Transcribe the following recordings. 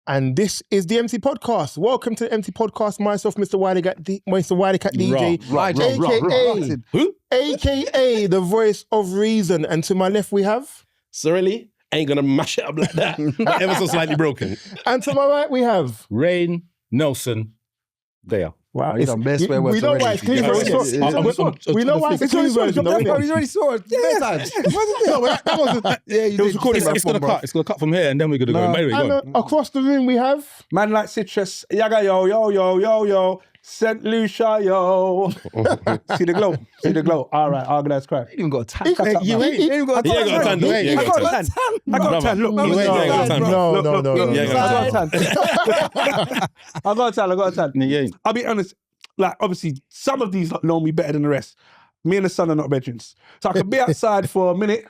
And this is the MC Podcast. Welcome to the MC Podcast. Myself, Mr. Wileycat DJ, aka the voice of reason. And to my left we have Sirelli, ain't gonna mash it up like that, but ever so slightly broken. And to my right we have Rain Nelson. There. Wow, it's the best way. We know why it's clean version. We know why it's clean version. He's already saw it. Yeah, times. It's gonna cut from here, and then we're gonna go. And across the room we have Man like Citrus. Yaga yo yo yo yo yo. St. Lucia yo. See the glow. See the glow. All right, organized crime. You ain't even got a tan. You ain't even got a tan. I got a tan. I got a tan. Look. No. I got a tan. I'll be honest. Like, obviously, some of these know me better than the rest. Me and the son are not veterans. So I could be outside for a minute.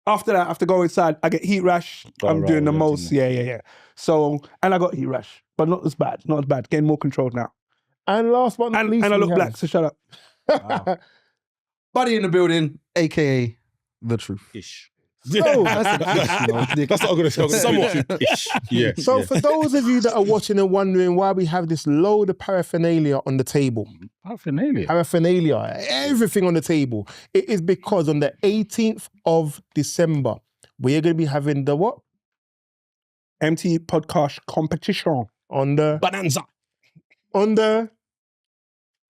After that, I have to go inside. I get heat rash. I'm doing the most. Yeah. So, and I got heat rash, but not as bad. Not as bad. Getting more controlled now. And last but not least, and I look black, so shut up. Wow. Buddy in the building, aka the truth. Ish. So, That's what I'm gonna say. Somewhat ish. Yeah. So for those of you that are watching and wondering why we have this load of paraphernalia on the table. Paraphernalia, everything on the table. It is because on the 18th of December, we are going to be having the what? MT podcast competition. On the Bonanza. On the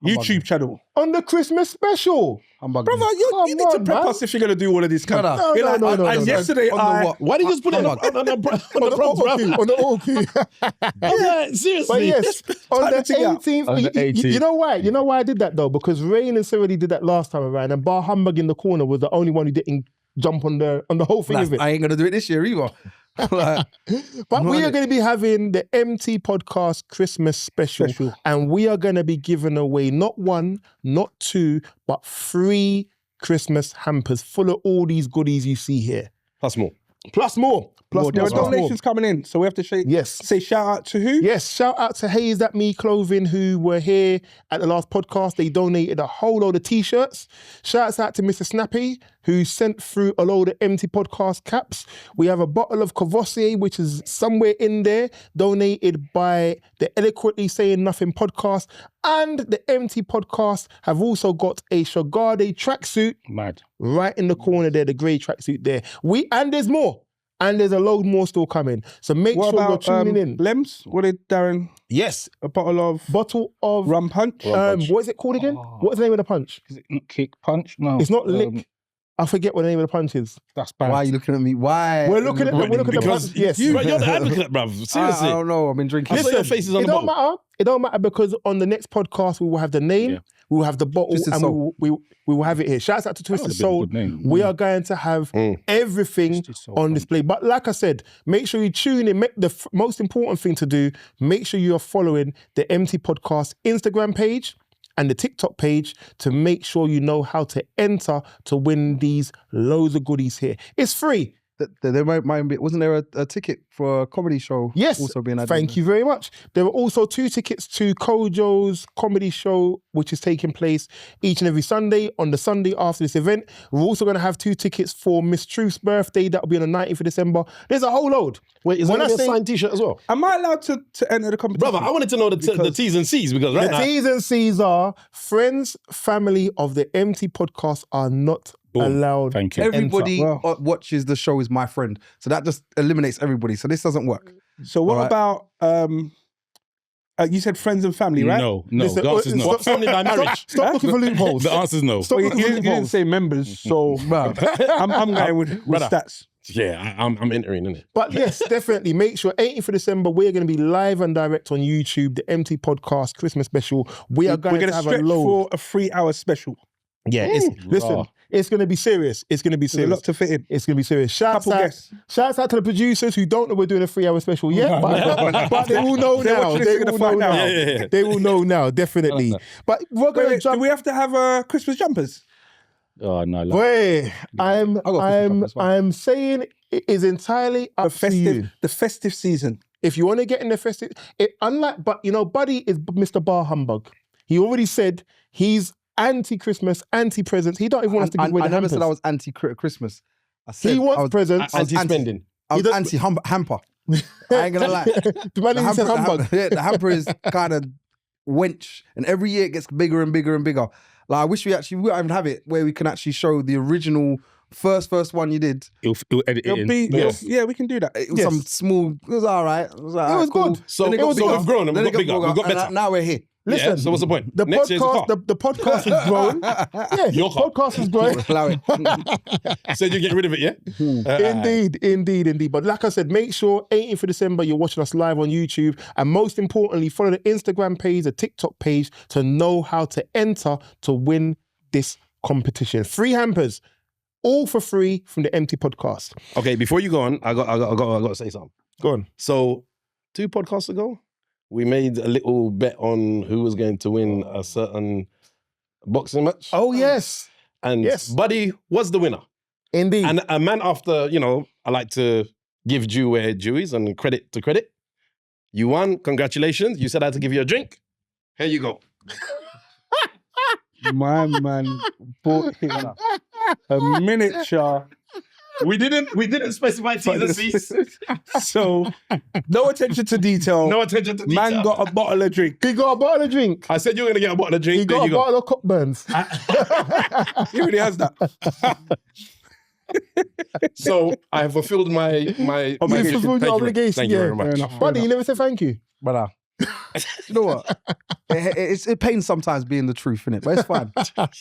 YouTube channel. On the Christmas Special. Brother, you need to prep us if you're going to do all of this kind of... No. Yesterday, why did you just put it on the all-key? Yeah, seriously. But yes, on the 18th. You know why? You know why I did that though? Because Rain and Sirelli did that last time around, and Bar Humbug in the corner was the only one who didn't jump on the whole thing of it. I ain't going to do it this year either. But we are going to be having the MT Podcast Christmas Special, and we are going to be giving away not one, not two, but 3 Christmas hampers full of all these goodies you see here. Plus more. There are donations coming in, so we have to say shout out to who? Yes, shout out to Hayes That Me Clothing, who were here at the last podcast. They donated a whole load of t-shirts. Shouts out to Mr. Snappy, who sent through a load of MT Podcast caps. We have a bottle of Cavossier, which is somewhere in there, donated by the Eloquently Saying Nothing podcast. And the MT Podcast have also got a Shagade tracksuit. Mad. Right in the corner there, the grey tracksuit there. And there's more. And there's a load more still coming. So make sure you're tuning in. Lems? What did Darren? Yes. A bottle of rum punch. What is it called again? What's the name of the punch? Is it kick punch? No. It's not lick. I forget what the name of the punch is. That's bad. Why are you looking at me? Why? We're looking at the punch. Yes. You're the advocate, bruv. Seriously. I don't know. I've been drinking. I saw your faces on the bottle. It don't matter because on the next podcast we will have the name, we will have the bottle, and we will have it here. Shouts out to Twisted Soul. We are going to have everything on display. But like I said, make sure you tune in. The most important thing to do, make sure you are following the MT Podcast Instagram page and the TikTok page to make sure you know how to enter to win these loads of goodies here. It's free. There might be, wasn't there a ticket for a comedy show? Yes, also being added. Thank you very much. There are also 2 tickets to Kojo's comedy show, which is taking place each and every Sunday on the Sunday after this event. We're also going to have 2 tickets for Miss Truth's birthday. That'll be on the 19th of December. There's a whole load. Wait, is there a signed t-shirt as well? Am I allowed to enter the competition? Brother, I wanted to know the T's and C's because right now... The T's and C's are friends, family of the MT Podcast are not allowed. Thank you. Everybody watches the show is my friend. So that just eliminates everybody. So this doesn't work. So what about, you said friends and family, right? No. Listen, the answer's no. Family by marriage. Stop looking for loopholes. The answer's no. You didn't say members, so I'm going with stats. Yeah, I'm entering in it. But yes, definitely make sure 18th of December, we're going to be live and direct on YouTube, the MT Podcast Christmas Special. We're going to have a load. For a 3-hour special. Yeah, it's going to be serious. It's going to be serious. There's a lot to fit in. It's going to be serious. Shouts out to the producers who don't know we're doing a 3-hour special yet, but they will know now. They will know now, definitely. But we're going to jump. Do we have to have Christmas jumpers? Oh no! Wait, I'm saying it is entirely up to you. The festive season. If you want to get in the festive, Buddy is Mr. Bar Humbug. He already said he's anti-Christmas, anti-presents. He don't even want us to give away the I never hampers. said I was anti-Christmas. I said He wants I was presents. Anti-spending. I was anti-hamper. I ain't gonna lie. The hamper is kind of wench, and every year it gets bigger and bigger and bigger. Like I wish we don't even have it where we can actually show the original first one you did. It'll edit it in. Yeah, we can do that. It was some small. It was all right. It was cool. good. So we've grown and we've got bigger. We've got better. Now we're here. Listen, Yeah, so what's the point? The Next year's a car. podcast, the podcast is growing. Yeah, Your car. podcast is growing. Allow it. Said you get rid of it, yeah? Indeed. But like I said, make sure 18th of December you're watching us live on YouTube, and most importantly, follow the Instagram page, the TikTok page to know how to enter to win this competition. 3 hampers, all for free from the eMpTy podcast. Okay, before you go on, I got to say something. Go on. So 2 podcasts ago, we made a little bet on who was going to win a certain boxing match. Oh yes, And yes. Buddy was the winner. Indeed. And a man after, I like to give due where due is and credit to credit. You won. Congratulations. You said I had to give you a drink. Here you go. My man bought him a miniature. We didn't specify T's and C's. So, no attention to detail. No attention to detail. Man got a bottle of drink. He got a bottle of drink. I said you were going to get a bottle of drink. He There got you a go. bottle of Cockburns. He really has that. So I have fulfilled my You obligation. fulfilled your obligation, Thank you yeah. very much. Fair enough. Buddy, you never said thank you. But you know what? It pains sometimes being the truth, innit? But it's fine.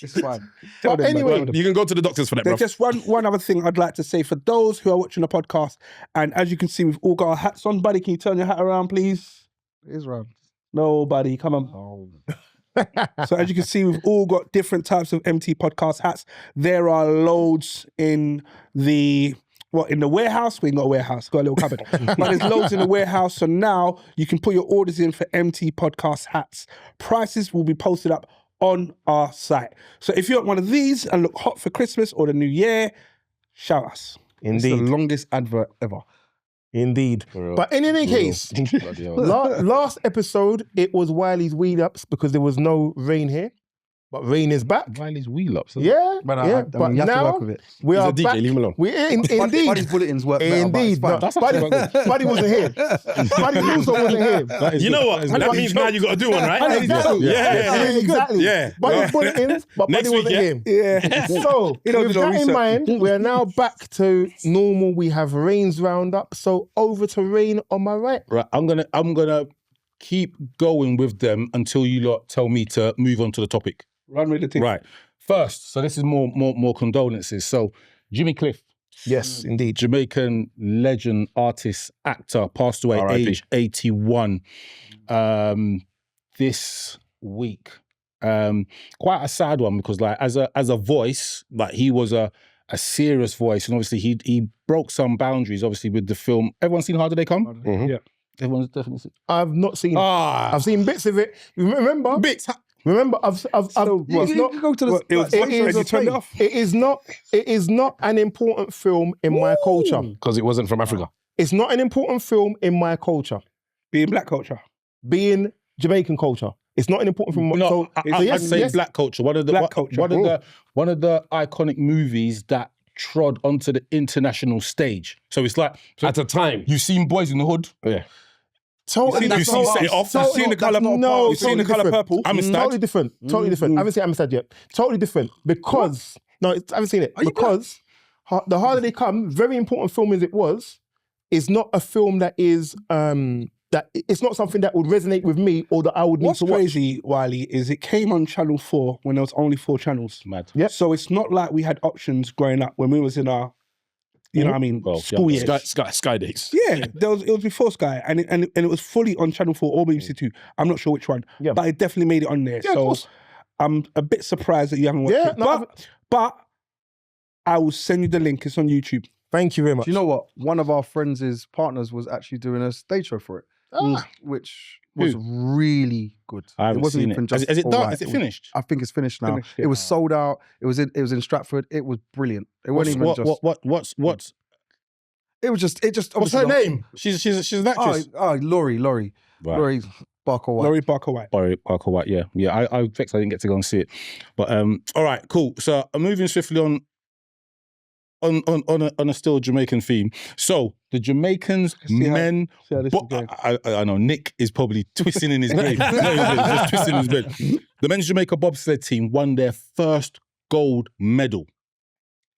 It's fine. But anyway, You can go to the doctors for that, bro. There's just one other thing I'd like to say for those who are watching the podcast, and as you can see, we've all got our hats on. Buddy, can you turn your hat around, please? It is round. No, buddy, come on. Oh. So as you can see, we've all got different types of eMpTy podcast hats. There are loads in the warehouse? We ain't got a warehouse, got a little cupboard. But there's loads in the warehouse. So now you can put your orders in for eMpTy podcast hats. Prices will be posted up on our site. So if you want one of these and look hot for Christmas or the New Year, shout us. It's the longest advert ever. Indeed. But in any case, last episode, it was Wiley's Weed Ups because there was no rain here. But rain is back. Wiley's wheel ups. Yeah, But, yeah. but you have to work with it. We He's are a DJ, back. leave him alone. Indeed. Buddy's bulletins work better, but it's Indeed. fine. But Buddy wasn't here. Buddy also wasn't here. You know what? That means now you got to do one, right? Exactly. Exactly. Yeah. Buddy's bulletins, but Next Buddy week, wasn't yeah? here. Yeah. So, He don't with do no that in research. mind, we are now back to normal. We have Rain's roundup. So over to Rain on my right. Right, I'm gonna keep going with them until you lot tell me to move on to the topic. Run with the team. Right. First, so this is more condolences. So Jimmy Cliff, Yes, indeed. Jamaican legend, artist, actor, passed away R.I.P. age 81 this week. Quite a sad one because like as a voice, like he was a serious voice, and obviously he broke some boundaries obviously with the film. Everyone seen How Did They Come? Mhm. Yeah. Everyone's definitely seen. I've not seen. Ah. I've seen bits of it. Remember Bits. Remember, I've it's not. You go to the. What, it was It watched and you is, turned it off? it is not an important film in my culture. Because it wasn't from Africa. It's not an important film in my culture. Being black culture. Being Jamaican culture, it's not an important film. No, So, I'd say black culture. One of the Black culture. one of the iconic movies that trod onto the international stage. So it's like At a time. you've seen Boys in the Hood. Yeah. Totally, You that's see not- Set It Off? totally- You've seen the colour. No, You've seen the colour different. purple. Amistad. Totally different. Totally different. I haven't seen Amistad yet. Totally different because I haven't seen it because The Harder They Come, very important film as it was, is not a film that is that it's not something that would resonate with me or that I would need What's to watch. crazy, Wiley, is it came on Channel 4 when there was only 4 channels. Mad. Yep. So it's not like we had options growing up when we was in our, you know what I mean, Well, school yeah. years. Sky days. Yeah, it was before Sky, and it was fully on Channel 4 or BBC 2. I'm not sure which one, Yeah. but it definitely made it on there. Yeah, of so course. I'm a bit surprised that you haven't watched Yeah, it. no, but I will send you the link. It's on YouTube. Thank you very much. Do you know what? One of our friends' partners was actually doing a stage show for it, which was really good. I haven't it wasn't seen even it. just. Is it all done? right. Is it was- finished? I think it's finished now. Finished, yeah. It was sold out. It was in Stratford. It was brilliant. It wasn't even just. What's It was just. It just. What's her obviously not- name? she's an actress. Oh, Laurie. Right. Laurie. Barker White. Laurie Barker White. Barker White, yeah. Yeah, I vexed I didn't get to go and see it. But all right, cool. So I'm moving swiftly on a still Jamaican theme. So the Jamaicans, men, I know Nick is probably twisting in his grave. Just twisting in his bed. The men's Jamaica bobsled team won their first gold medal.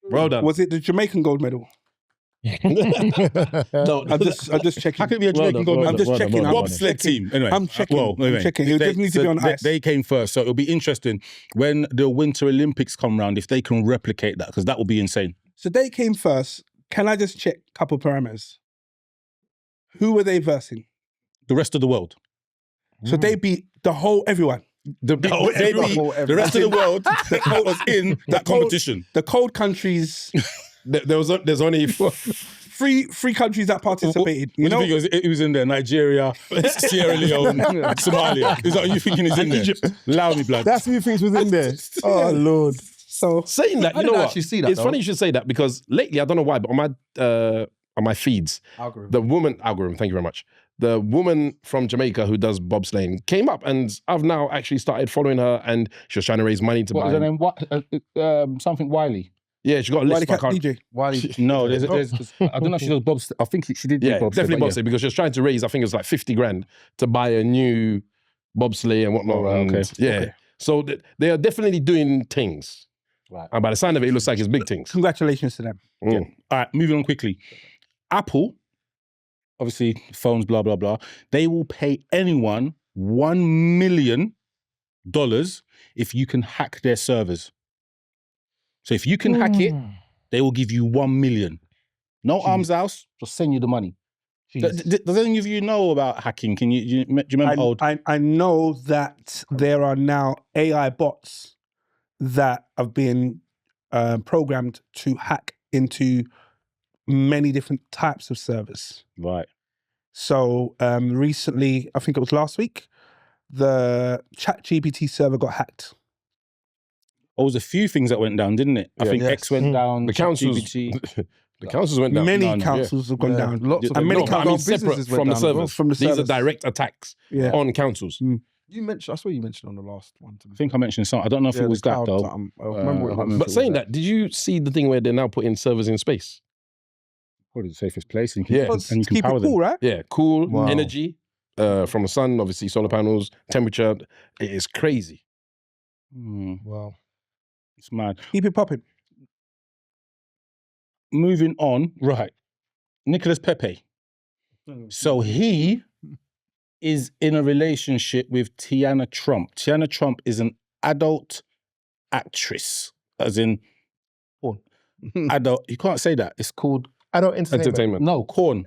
Well done. Was it the Jamaican gold medal? No, I'm just checking. How can it be a Jamaican gold medal? I'm just checking. Bobsled team. Anyway, I'm checking. I'm checking. It just needs to be on ice. They came first, so it'll be interesting when the Winter Olympics come round if they can replicate that, because that will be insane. So they came first. Can I just check a couple parameters? Who were they versing? The rest of the world. So they beat everyone. The rest of the world that was in that competition. The cold countries. There's only three countries that participated. You know, it was in there: Nigeria, Sierra Leone, Somalia. Is that what you thinking is in there? Egypt. Allow me, blood. That's who you think was in there. Oh Lord. So saying that, you know what? See that, it's funny you should say that, because lately, I don't know why, but on my feeds, algorithm, thank you very much. The woman from Jamaica who does bobsleighing came up, and I've now actually started following her, and she was trying to raise money to buy. What was her name? Something Wiley. Yeah, she got a list. Wileycat DJ. Wiley. No, there's I don't know if she does bobsleigh. I think she did. Yeah, bobsleigh, definitely bobsleigh, because she was trying to raise, I think it was like 50 grand to buy a new bobsleigh and whatnot. Okay. Yeah. Okay. So they are definitely doing things. Right. And by the sign of it, it looks like it's big things. Congratulations to them. Yeah. All right, moving on quickly. Apple, obviously phones, blah, blah, blah. They will pay anyone $1 million if you can hack their servers. So if you can hack it, they will give you 1 million. No arms house, just send you the money. Does any of you know about hacking? Do you remember I know that there are now AI bots that have been programmed to hack into many different types of servers. Right. So recently, I think it was last week, the ChatGPT server got hacked. There was a few things that went down, didn't it? I think X went down. The councils, the councils went down. Many councils have gone down. Lots of and many councils separate from the servers. From the servers. These are direct attacks on councils. You mentioned. I swear you mentioned on the last one. I think I mentioned something. I don't know if it was that though. I remember what it was. But saying that, did you see the thing where they're now putting servers in space? Probably the safest place. And Yeah. and you can Keep power it cool, them. right? Yeah, cool, Wow. energy from the sun, obviously solar panels, temperature. It is crazy. Wow. It's mad. Keep it popping. Moving on, right. Nicolas Pepe. So he is in a relationship with Tiana Trump. Tiana Trump is an adult actress, as in adult. You can't say that. It's called Adult entertainment. No, corn.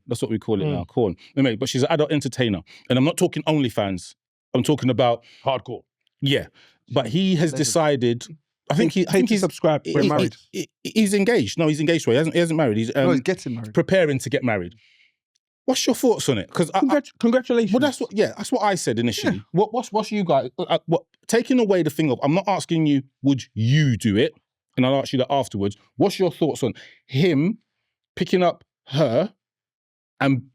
That's what we call it now. Corn. Anyway, but she's an adult entertainer, and I'm not talking OnlyFans. I'm talking about Hardcore. Yeah, but he has decided. I think he's subscribed. We're married. He's engaged. No, he's engaged. So he hasn't married. He's he's getting married. Preparing to get married. What's your thoughts on it? Because congratulations. Well, that's what I said initially. Yeah. What's you guys? Taking away the thing of, I'm not asking you, would you do it? And I'll ask you that afterwards. What's your thoughts on him picking up her and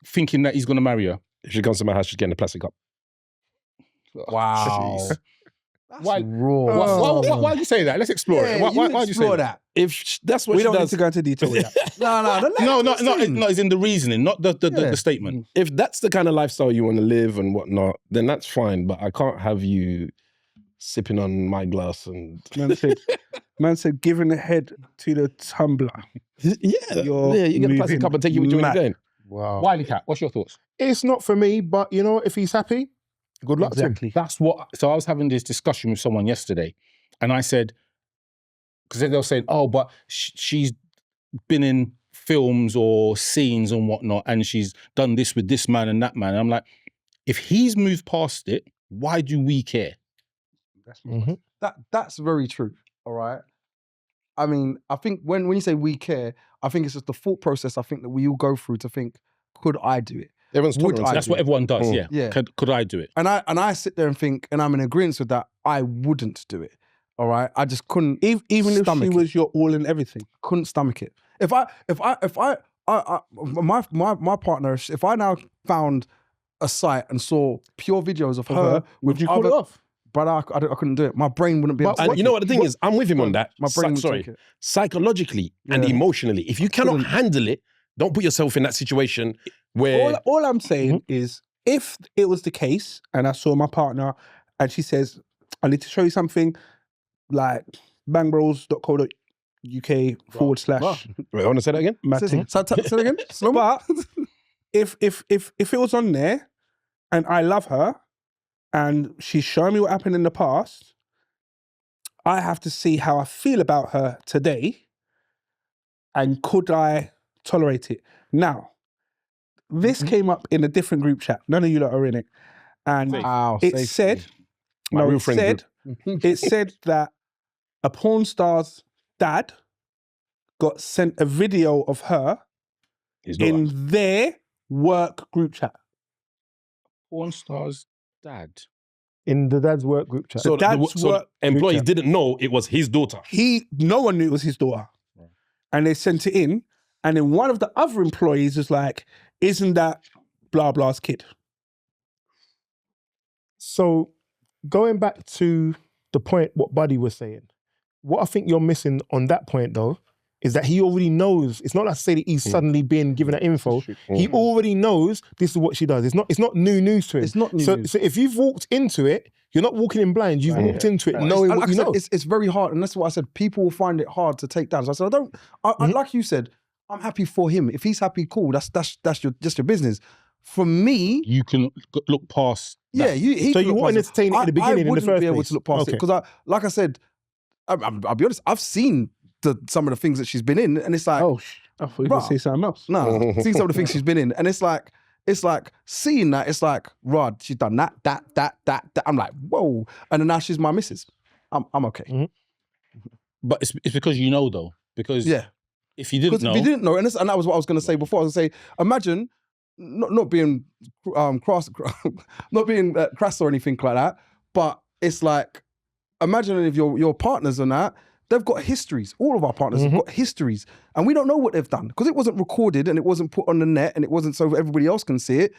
thinking that he's going to marry her? If she comes to my house, she's getting a plastic cup. Wow. Why raw. Why do you say that? Let's explore it. Why do you say that? If that's what we she don't does, need to go into detail with that. No, it's in the reasoning, not the statement. If that's the kind of lifestyle you want to live and whatnot, then that's fine. But I can't have you sipping on my glass and Man said, giving the head to the tumbler. You get a plastic cup and take it with you when you're going. Wow. Wileycat, what's your thoughts? It's not for me, but you know, if he's happy, good luck to him. That's what. So I was having this discussion with someone yesterday, and I said, because they were saying, "Oh, but she's been in films or scenes and whatnot, and she's done this with this man and that man." And I'm like, if he's moved past it, why do we care? That's very true. All right. I mean, I think when you say we care, I think it's just the thought process. I think that we all go through to think, could I do it? Everyone's tolerance. That's what everyone does. Yeah. Could I do it? And I sit there and think, and I'm in agreement with that. I wouldn't do it. All right. I just couldn't. Even if she was your all in everything, couldn't stomach it. My partner, if I now found a site and saw pure videos of her with would you call it off? But I couldn't do it. My brain wouldn't be able to And take you know it. what the thing is? I'm with him on that. My brain would take it. Psychologically and emotionally, if you cannot handle it, don't put yourself in that situation where... All I'm saying is, if it was the case and I saw my partner and she says, I need to show you something, like bangbros.co.uk / Wait, I want to say that again? Say that again? But if it was on there and I love her and she's showing me what happened in the past, I have to see how I feel about her today and could I tolerate it. Now, this came up in a different group chat. None of you lot are in it. And it said that a porn star's dad got sent a video of her in their work group chat. Porn star's dad. In the dad's work group chat. So the employees didn't know it was his daughter. No one knew it was his daughter. Right. And they sent it in. And then one of the other employees was like, isn't that blah blah's kid? So going back to the point what Buddy was saying, what I think you're missing on that point though, is that he already knows. It's not like to say that he's suddenly being given that info. He already knows this is what she does. It's not new news to him. It's not new news. So if you've walked into it, you're not walking in blind. You've walked into it knowing what you know. It's very hard, and that's what I said. People will find it hard to take down. So I said, like you said, I'm happy for him. If he's happy, cool. That's your business. For me, you can look past. Yeah, so you wouldn't entertain it at the beginning in the first place. I wouldn't be able to look past it because like I said, I'll be honest. I've seen some of the things that she's been in, and it's like, oh, I thought you were going to say something else. No, seen some of the things she's been in, and it's like seeing that. It's like, Rod, she's done that. I'm like, whoa, and then now she's my missus. I'm okay. But it's because you know though, because if you didn't know, and that was what I was going to say before. I was going to say, imagine not being crass, not being crass or anything like that, but it's like, imagine if your partners and that. They've got histories. All of our partners have got histories. And we don't know what they've done because it wasn't recorded and it wasn't put on the net and it wasn't so everybody else can see it.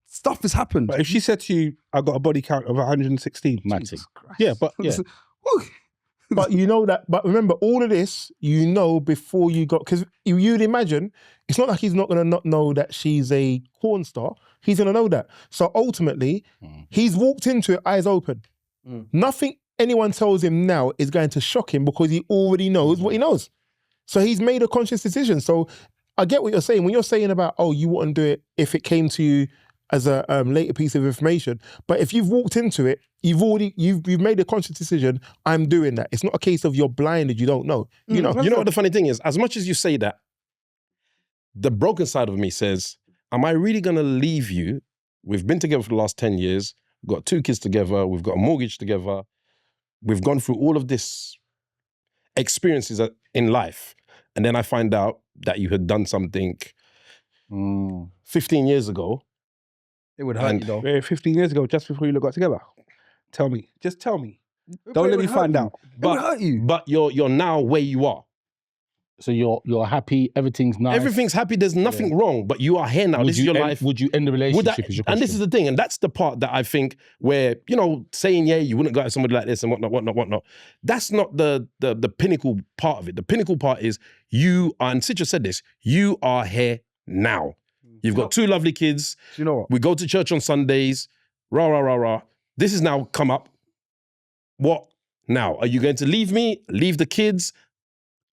Stuff has happened. But if she said to you, I got a body count of 116. Yeah, but yeah. But you know that, but remember all of this, you know before you got, because you'd imagine, it's not like he's not going to not know that she's a porn star. He's going to know that. So ultimately, he's walked into it eyes open. Nothing anyone tells him now is going to shock him because he already knows what he knows. So he's made a conscious decision. So I get what you're saying. When you're saying about, oh, you wouldn't do it if it came to you as a later piece of information. But if you've walked into it, you've made a conscious decision, I'm doing that. It's not a case of you're blinded, you don't know. You know what the funny thing is? As much as you say that, the broken side of me says, am I really going to leave you? We've been together for the last 10 years. We've got 2 kids together. We've got a mortgage together. We've gone through all of this experiences in life. And then I find out that you had done something 15 years ago. It would hurt you though. 15 years ago, just before you got together. Tell me. Just tell me. Don't let me find out. It would hurt you. But you're now where you are. So you're happy, everything's nice. Everything's happy, there's nothing wrong, but you are here now. This is your life. Would you end the relationship? And this is the thing, and that's the part that I think where, saying, you wouldn't go at somebody like this and whatnot. That's not the pinnacle part of it. The pinnacle part is you are, and Sitcha said this, you are here now. You've got 2 lovely kids. You know what? We go to church on Sundays. Rah. This has now come up. What now? Are you going to leave me? Leave the kids?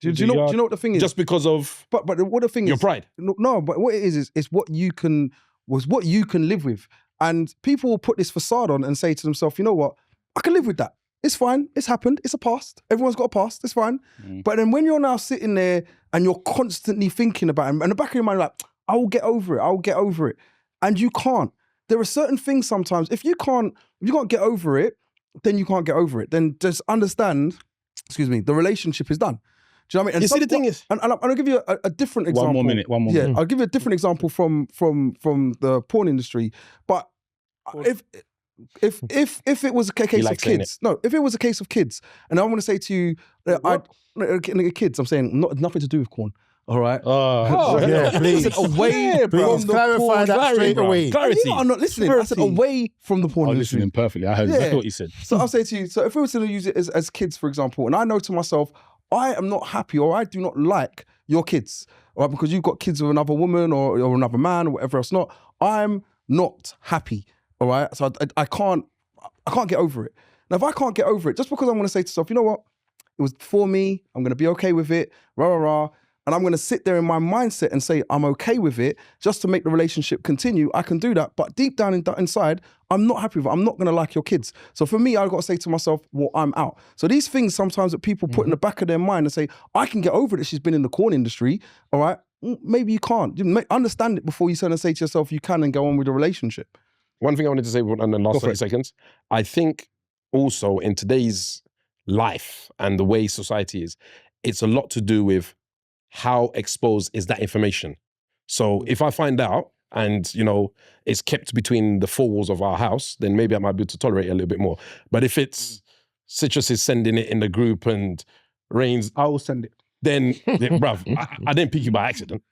Do you know what the thing is? Just because of but what the thing your is, pride. No, but what it is what you can live with. And people will put this facade on and say to themselves, you know what? I can live with that. It's fine. It's happened. It's a past. Everyone's got a past. It's fine. But then when you're now sitting there and you're constantly thinking about it, and in the back of your mind, like, I will get over it. And you can't. There are certain things sometimes, if you can't get over it, then you can't get over it. Then just understand, the relationship is done. Do you know what I mean? And the thing is, and I'll give you a different example. One more minute. Yeah, I'll give you a different example from the porn industry. But if it was a case of kids, if it was a case of kids, and I want to say to you, kids, I'm saying nothing to do with porn. All right. Yeah, please. I said away Please from the clarify porn that industry. straight away. Clarity. I'm not listening. I said away from the porn I'm industry. listening perfectly. I heard exactly what you said. So I'll say to you, so if we were to use it as kids, for example, and I know to myself, I am not happy or I do not like your kids, all right, because you've got kids with another woman or another man or whatever else not, I'm not happy, all right? So I can't get over it. Now, if I can't get over it, just because I'm going to say to myself, you know what? It was for me. I'm going to be okay with it. Rah, rah, rah. And I'm going to sit there in my mindset and say, I'm okay with it just to make the relationship continue. I can do that. But deep down inside, I'm not happy with it. I'm not going to like your kids. So for me, I've got to say to myself, well, I'm out. So these things sometimes that people put in the back of their mind and say, I can get over it that she's been in the corn industry. All right. Maybe you can't. Understand it before you say to yourself, you can and go on with the relationship. One thing I wanted to say in the last 30 seconds, I think also in today's life and the way society is, it's a lot to do with how exposed is that information. So if I find out and, it's kept between the four walls of our house, then maybe I might be able to tolerate it a little bit more. But if it's Citrus is sending it in the group and Reigns, I will send it. Then bruv, I didn't pick you by accident.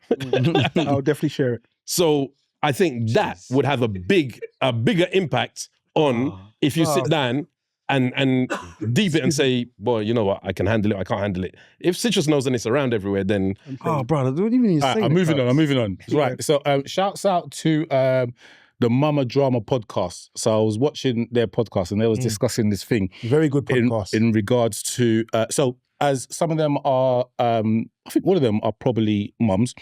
I'll definitely share it. So I think that would have a bigger impact on if you sit down and deep it and say, boy, you know what, I can handle it, I can't handle it. If Citrus knows and it's around everywhere, then... Oh, brother, don't even need to say I'm moving on. Right, so shouts out to the Mama Drama podcast. So I was watching their podcast and they was discussing this thing. Very good podcast. In regards to... so as some of them are... I think one of them are probably mums,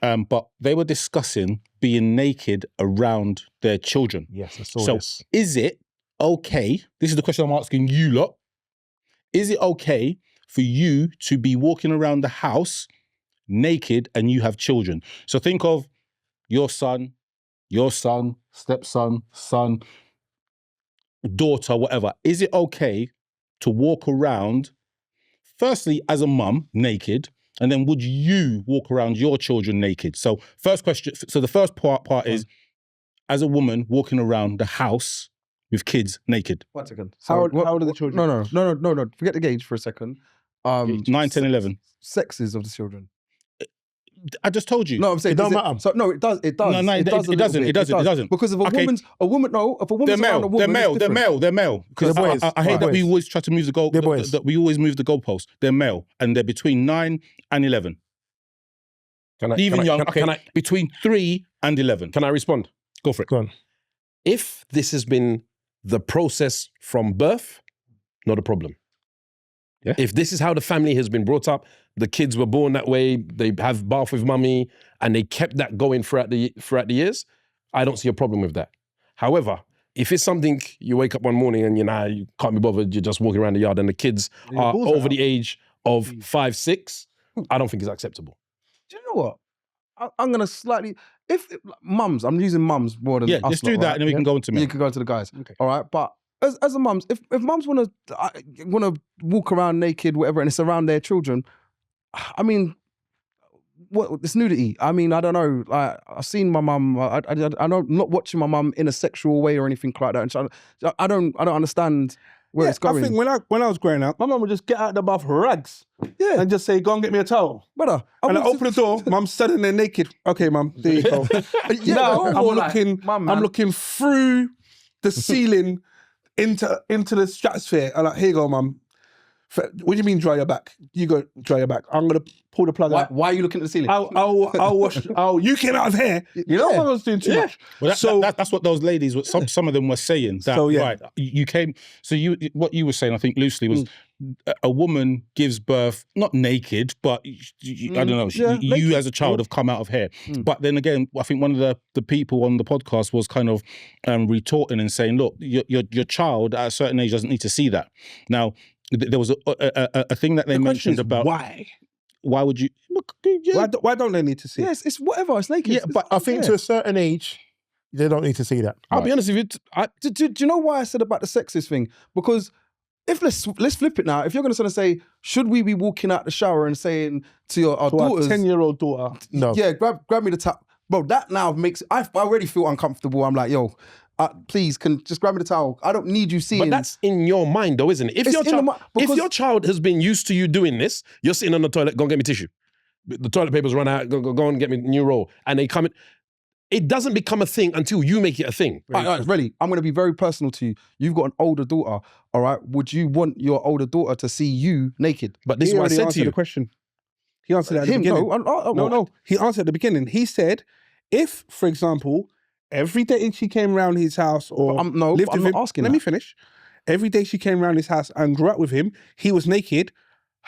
but they were discussing being naked around their children. Yes, I saw this. So is it okay, this is the question I'm asking you lot, is it okay for you to be walking around the house naked and you have children? So think of your son, stepson, son, daughter, whatever. Is it okay to walk around, firstly, as a mum, naked, and then would you walk around your children naked? So first question, so the first part is, as a woman walking around the house with kids naked. 1 second. How old are the children? No. Forget the age for a second. 9, 10, 11. Sexes of the children. I just told you. No, I'm saying it don't matter. So no, it does. It does. No, it doesn't. Because if a woman's around a woman, they're male. Because I hate that we always try to move the goal. That we always move the goalpost. They're male, and they're between 9 and 11. Between 3 and 11. Can I respond? Go for it. Go on. If this has been the process from birth, not a problem. Yeah. If this is how the family has been brought up, the kids were born that way, they have bath with mummy, and they kept that going throughout the years, I don't see a problem with that. However, if it's something you wake up one morning and you can't be bothered, you're just walking around the yard and the kids are over the age of 5, 6, I don't think it's acceptable. Do you know what? I'm going to slightly... If mums, I'm using mums more than us. Let's do that, and then we can go into men. You can go into the guys. Okay. All right, but as a mums, if mums want to walk around naked, whatever, and it's around their children, I mean, what? It's nudity. I mean, I don't know. I've seen my mum. I'm not watching my mum in a sexual way or anything like that. And so I don't understand where it's going. I think when I was growing up, my mum would just get out of the bath rags, and just say, "Go and get me a towel." Brother, and I open the door. Mum's standing there naked. Okay, mum, there you go. Now I'm looking through the ceiling into the stratosphere. I'm like, here you go, mum. What do you mean dry your back? You go dry your back. I'm gonna pull the plug out. Why are you looking at the ceiling? I'll wash. You came out of here. You know I was doing too much. Well, that's what those ladies, some of them were saying. That, right, you came. So what you were saying, I think loosely, was a woman gives birth not naked, but I don't know. You as a child have come out of hair. But then again, I think one of the people on the podcast was kind of retorting and saying, look, your child at a certain age doesn't need to see that. Now, there was a thing that they mentioned about why. Why would you? Why don't they need to see? Yes, it's whatever. It's naked. Yeah, but I think to a certain age, they don't need to see that. I'll be honest with you. Do you know why I said about the sexist thing? Because if let's flip it now. If you're going to say, should we be walking out the shower and saying to our daughters, 10-year-old daughter, no, yeah, grab me the tap, bro. That now makes I already feel uncomfortable. I'm like, yo. Please, can just grab me the towel. I don't need you seeing. But that's in your mind, though, isn't it? If your child has been used to you doing this, you're sitting on the toilet, go and get me tissue. the toilet paper's run out, go and get me a new roll. And they come in. It doesn't become a thing until you make it a thing. Really, I'm going to be very personal to you. You've got an older daughter, all right? Would you want your older daughter to see you naked? But this is what I said to you. The question. He answered at the beginning. No. He answered at the beginning. He said, if, for example, every day she came around his house or lived with him, asking let me finish. Every day she came around his house and grew up with him, he was naked.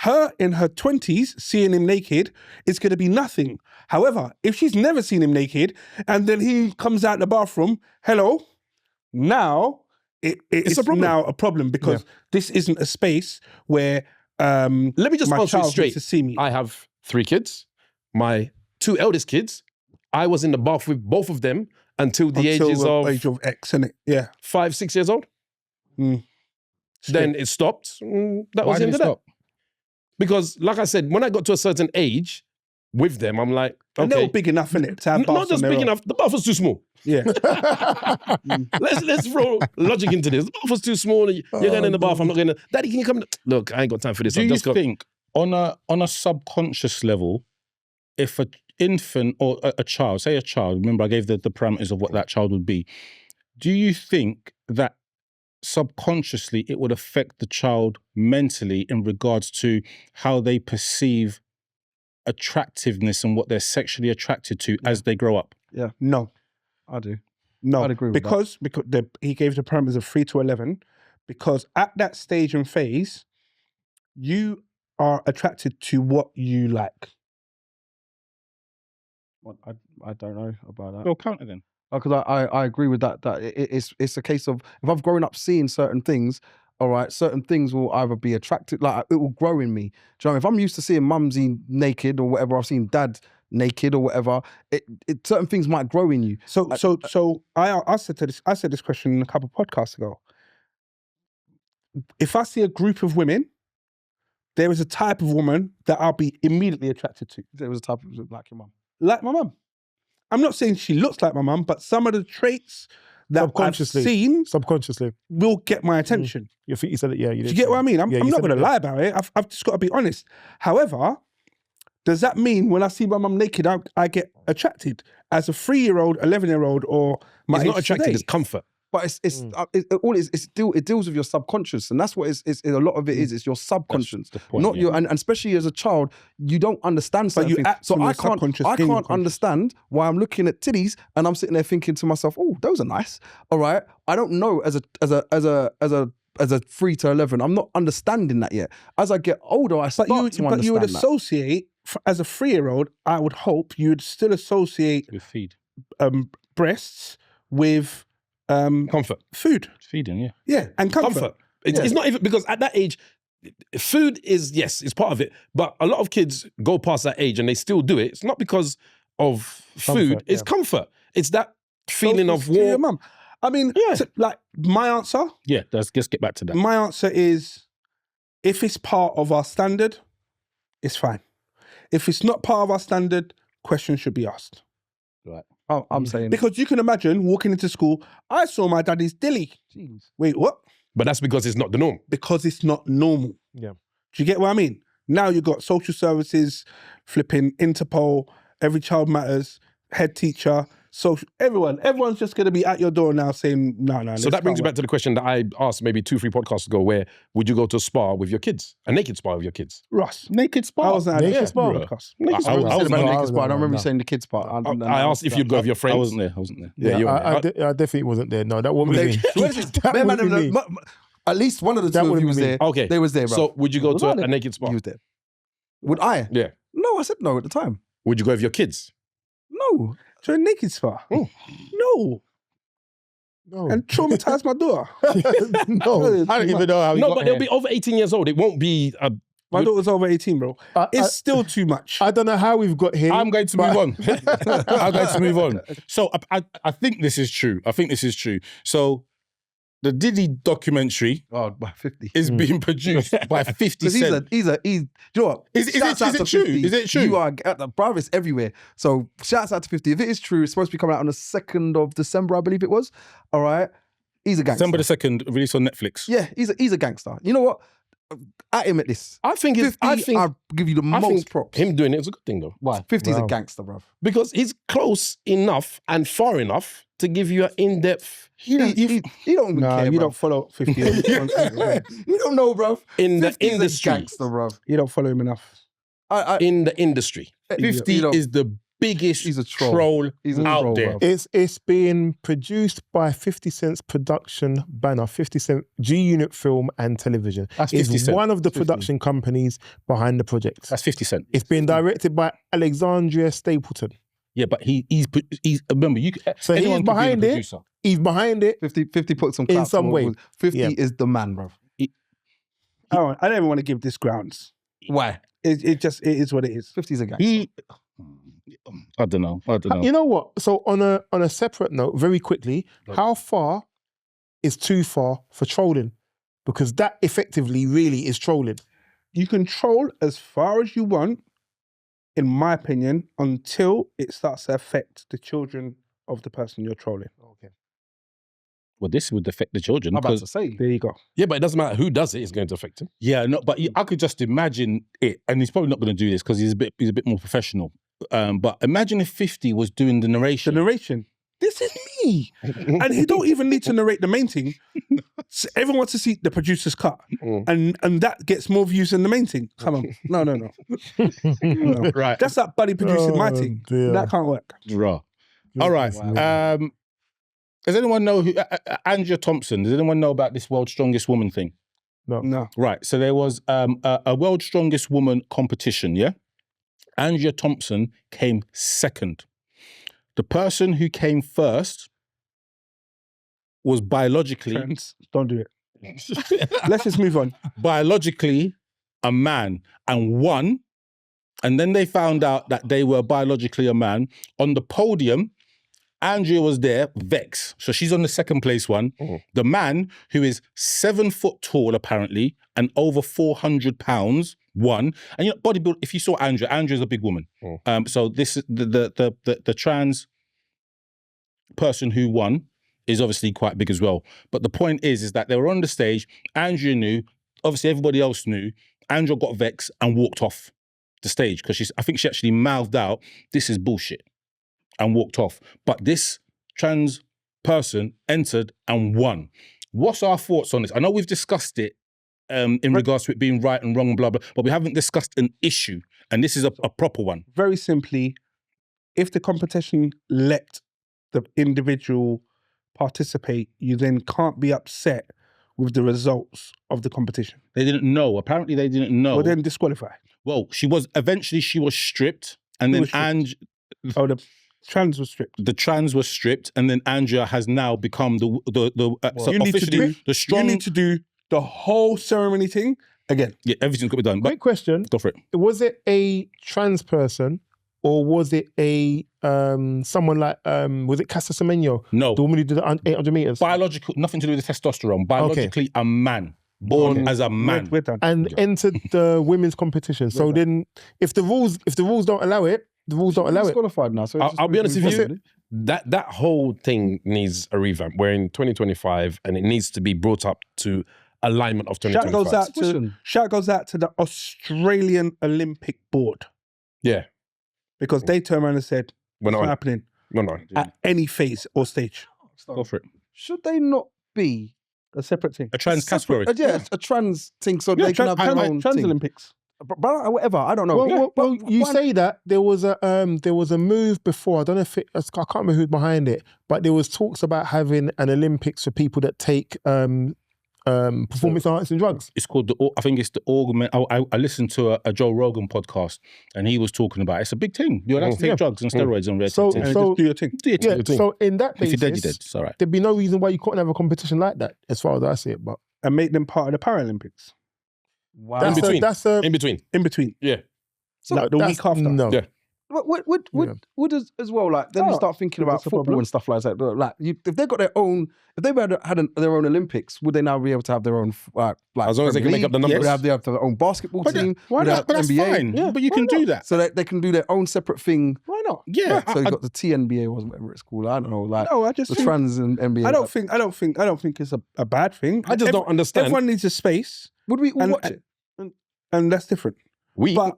Her in her 20s seeing him naked is going to be nothing. However, if she's never seen him naked and then he comes out the bathroom, hello, now it's now a problem because this isn't a space where let me just answer it straight. To see me. I have 3 kids. My 2 eldest kids, I was in the bath with both of them until the age of X, innit? Yeah. 5, 6 years old. Then it stopped. That was the end of that. Because, like I said, when I got to a certain age with them, I'm like, okay. And they were big enough, innit? To have not just big enough, the bath was too small. Yeah. Let's throw logic into this. The bath was too small. You're going in the bath, I'm not going to. Daddy, can you come? Look, I ain't got time for this. Do you think, on a subconscious level, if an infant or a child, say a child, remember I gave the parameters of what that child would be, do you think that subconsciously it would affect the child mentally in regards to how they perceive attractiveness and what they're sexually attracted to as they grow up? Yeah. No, I do. No, I'd agree with because he gave the parameters of 3 to 11, because at that stage and phase, you are attracted to what you like. Well, I don't know about that. Well, counter then. Because I agree with that. That it's a case of, if I've grown up seeing certain things, all right, certain things will either be attractive, like it will grow in me. Do you know what I mean? If I'm used to seeing mumsy naked or whatever, I've seen dad naked or whatever, certain things might grow in you. So I said this question a couple of podcasts ago. If I see a group of women, there is a type of woman that I'll be immediately attracted to. There was a type of, like your mum. Like my mum. I'm not saying she looks like my mum, but some of the traits that I've seen subconsciously will get my attention. You think you said it? Yeah, you did. Do you get what I mean? I'm not going to lie about it. I've just got to be honest. However, does that mean when I see my mum naked, I get attracted as a 3-year-old, 11-year-old, or my? It's not attracted. It's comfort. But it deals with your subconscious, and that's what a lot of it is. It's your subconscious, not your. And especially as a child, you don't understand certain things. So I can't understand why I'm looking at titties and I'm sitting there thinking to myself, "Oh, those are nice." All right, I don't know as a 3 to 11. I'm not understanding that yet. As I get older, I start to understand. But you would associate as a 3-year-old. I would hope you would still associate with breasts with. Comfort. Food. Feeding, yeah. And comfort. It's not even, because at that age, food is, yes, it's part of it, but a lot of kids go past that age and they still do it. It's not because of food, it's comfort. It's that feeling of warmth. Your mum. I mean, like my answer. Yeah, let's get back to that. My answer is, if it's part of our standard, it's fine. If it's not part of our standard, questions should be asked. Right. Oh, I'm saying, because you can imagine walking into school, I saw my daddy's dilly. Jeez. Wait, what? But that's because it's not the norm. Because it's not normal. Yeah. Do you get what I mean? Now you've got social services, flipping Interpol, Every Child Matters, head teacher, social, everyone's just going to be at your door now saying, no. So that brings you back to the question that I asked maybe 2-3 podcasts ago, where would you go to a spa with your kids? A naked spa with your kids? Ross. Naked spa? I wasn't at naked spa. podcast. I was naked spa. I don't remember you saying the kids part. I asked if you'd go with your friends. I wasn't there. Yeah, I definitely wasn't there. No, that wouldn't be me. At least one of the two of you was there. Okay. They was there, bro. So would you go to a naked spa? You was there. Would I? Yeah. No, I said no at the time. Would you go with your kids? No. To a naked spa? Oh. No. And traumatize my daughter. No. I don't even know how you got but they'll be over 18 years old. It won't be a... My daughter's over 18, bro. It's still too much. I don't know how we've got here. I'm going to move on. I'm going to move on. So I think this is true. So the Diddy documentary by 50 is being produced by 50 Cent. Do you know what? Is it true? Is it true? You are, bruv, it's everywhere. So shouts out to 50. If it is true, it's supposed to be coming out on the 2nd of December, I believe it was. All right. He's a gangster. December the 2nd, released on Netflix. Yeah, he's a gangster. You know what? at him at this. I think 50, I'll give you the most props. Him doing it is a good thing though. Why? 50 is a gangster, bruv. Because he's close enough and far enough to give you an in-depth. He don't even care, you bruv. don't follow 50. You don't know, bruv. In the 50 is a industry. gangster, bruv. You don't follow him enough. In the industry. 50 is the biggest He's a troll. He's a out troll, there. bruv. It's being produced by 50 Cent's production banner, 50 Cent G-Unit Film and Television. That's 50 It's Cent. one of the production companies behind the project. That's 50 Cent. It's being directed by Alexandria Stapleton. Yeah, but he's remember, you So anyone he's can be behind the it. producer. He's behind it. 50 put some In clap some way. 50 Yeah. is the man, bruv. I don't even want to give this grounds. Why? It is what it is. 50 is a gangster. I don't know. You know what? So on a separate note, very quickly, how far is too far for trolling? Because that effectively really is trolling. You can troll as far as you want, in my opinion, until it starts to affect the children of the person you're trolling. Okay. Well, this would affect the children. I'm about because- to say. There you go. Yeah, but it doesn't matter who does it, it's going to affect him. Yeah, no, but I could just imagine it, and he's probably not going to do this because he's a bit more professional. But imagine if 50 was doing the The narration. narration. This is me. And he don't even need to narrate the main thing. So everyone wants to see the producer's cut. And that gets more views than the main thing. Come on. No. No. Right. That's that buddy producing my thing. dear. That can't work. Raw. All right. Does anyone know who Andrea Thompson? Does anyone know about this World's Strongest Woman thing? No. Right. So there was a World's Strongest Woman competition. Yeah. Andrea Thompson came second. The person who came first was biologically Friends, don't do it. Let's just move on. biologically a man and won. And then they found out that they were biologically a man. On the podium, Andrea was there, Vex. So she's on the second place one. The man, who is 7 foot tall, apparently, and over 400 pounds, won. And you know, bodybuilding, if you saw Andrea's a big woman. So this is the trans person who won is obviously quite big as well. But the point is that they were on the stage, Andrea knew, obviously everybody else knew, Andrea got vexed and walked off the stage because I think she actually mouthed out, "This is bullshit," and walked off. But this trans person entered and won. What's our thoughts on this? I know we've discussed it in regards to it being right and wrong and blah, blah, but we haven't discussed an issue, and this is a proper one. Very simply, if the competition let the individual participate, you then can't be upset with the results of the competition. They didn't know. Apparently they didn't know. Well, then disqualify. Well, eventually she was stripped, and Who then was stripped? Oh, the trans was stripped. the trans was stripped, and then Andrea has now become so You need to officially do- the strong. You need to do the whole ceremony thing again. Yeah, everything's got to be done. But Quick question. go for it. Was it a trans person or was it a someone like was it Casa Semenyo? No. The woman who did the 800 meters? Biological, nothing to do with the testosterone. Biologically, a man. Born as a man. We're done. And entered the women's competition. So then if the rules don't allow it, the rules don't allow it. Disqualified now. So I'll be honest with you. That whole thing needs a revamp. We're in 2025 and it needs to be brought up to alignment of 2025. Shout goes out to the Australian Olympic Board Yeah. because they turned around and said, We're it's not not on it. happening No. at any phase or stage. Go for it. Should they not be A separate thing. A trans category. a trans thing so they can have their own trans thing. Olympics. But whatever, I don't know. Well, you say that there was a move before. I don't know if I can't remember who's behind it, but there was talks about having an Olympics for people that take performance arts and drugs. It's called I think it's the augment. I listened to a Joe Rogan podcast, and he was talking about it's a big thing. You're allowed to take drugs and steroids and red. So And just do your thing. do your Yeah. thing. So in that If basis, you're dead, you're dead. It's all right. there'd be no reason why you couldn't have a competition like that, as far as I see it. But And make them part of the Paralympics. Wow. In between. That's a In between. In between. Yeah. Like the week after. No. Yeah. Would as well, like, then you start thinking about what's the football problem? and stuff like that. Like, if they got their own, if they had their own Olympics, would they now be able to have their own, like As long as they can Premier make up the League? numbers. Would they have their own basketball team? Why Would they not? have But that's NBA? fine. Yeah, But you can do that. So that they can do their own separate thing. Why not? Yeah. So you got the TNBA or whatever it's called. I don't know, like No, I just the think, trans and NBA. I don't think it's a bad thing. I just don't understand. Everyone needs a space Would we all watch it? And that's different.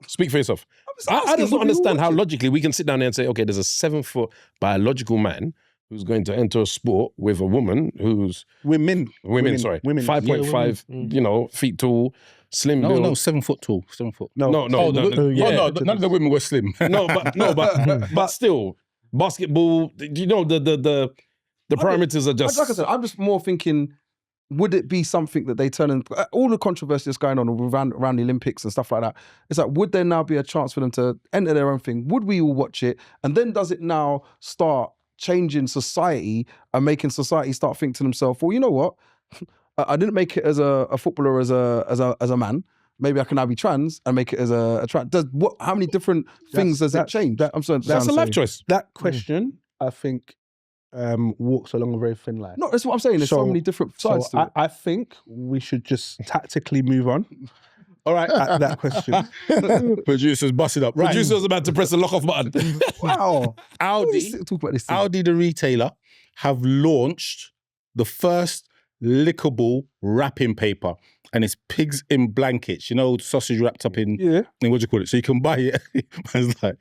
Speak for yourself. I just don't understand how logically we can sit down there and say, okay, there's a 7-foot biological man who's going to enter a sport with a woman who's... Women, 5.5, feet tall, slim build. No, 7 foot tall. 7 foot. No. None of the women were slim. but still, basketball, the parameters are just... Like I said, I'm just more thinking, would it be something that they turn in... All the controversy that's going on around the Olympics and stuff like that, it's like, would there now be a chance for them to enter their own thing? Would we all watch it? And then does it now start changing society and making society start thinking to themselves, well, you know what? I didn't make it as a footballer as a man. Maybe I can now be trans and make it as a trans. How many different things does it change? That's a life choice. That question, I think, walks along a very thin line. No, that's what I'm saying. There's so many different sides to it. I think we should just tactically move on. All right, at that question. Producers busted up. Right. Producer's about to press the lock off button. Wow. Talk about this thing. Aldi, the retailer, have launched the first lickable wrapping paper, and it's pigs in blankets. You know, sausage wrapped up in what do you call it? So you can buy it. It's like,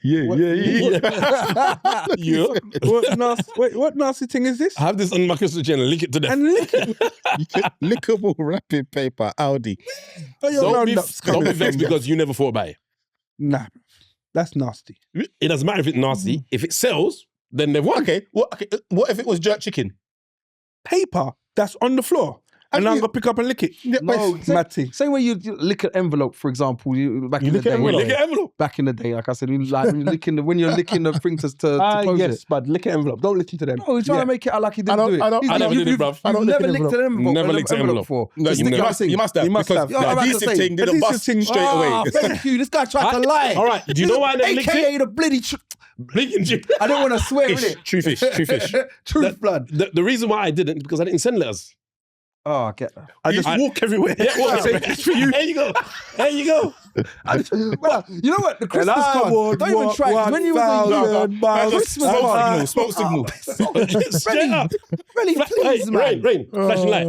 What nasty thing is this? I have this on my Christmas channel, lick it to death. And lick it. Lickable wrapping paper, Aldi. Don't be vexed because you never thought about it. Nah, that's nasty. It doesn't matter if it's nasty. If it sells, then they've won. Okay, what if it was jerk chicken? Paper that's on the floor. And I'm going to pick up and lick it. No, Matty. Same way you lick an envelope, for example. Back in the day. Lick an envelope. Back in the day, like I said, when you're licking the thing to close yes, it. but lick an envelope. Don't lick into them. No, he's trying to make it out like he didn't do it. I never did it, bruv. I've never licked an envelope. Never licked an envelope before. No, you must have. You must have. The adhesive thing didn't bust straight away. Thank you. This guy tried to lie. All right, do you know why I never licked it? AKA the bloody... I don't want to swear in it. True fish. Truth blood. The reason why I didn't, because I didn't send letters. Oh, I get that. I just walk everywhere. It's for you. There you go. You know what? The Christmas card. Don't even try. When you were smoke signal. Straight up. Really, please, man. Rain. Flashing light.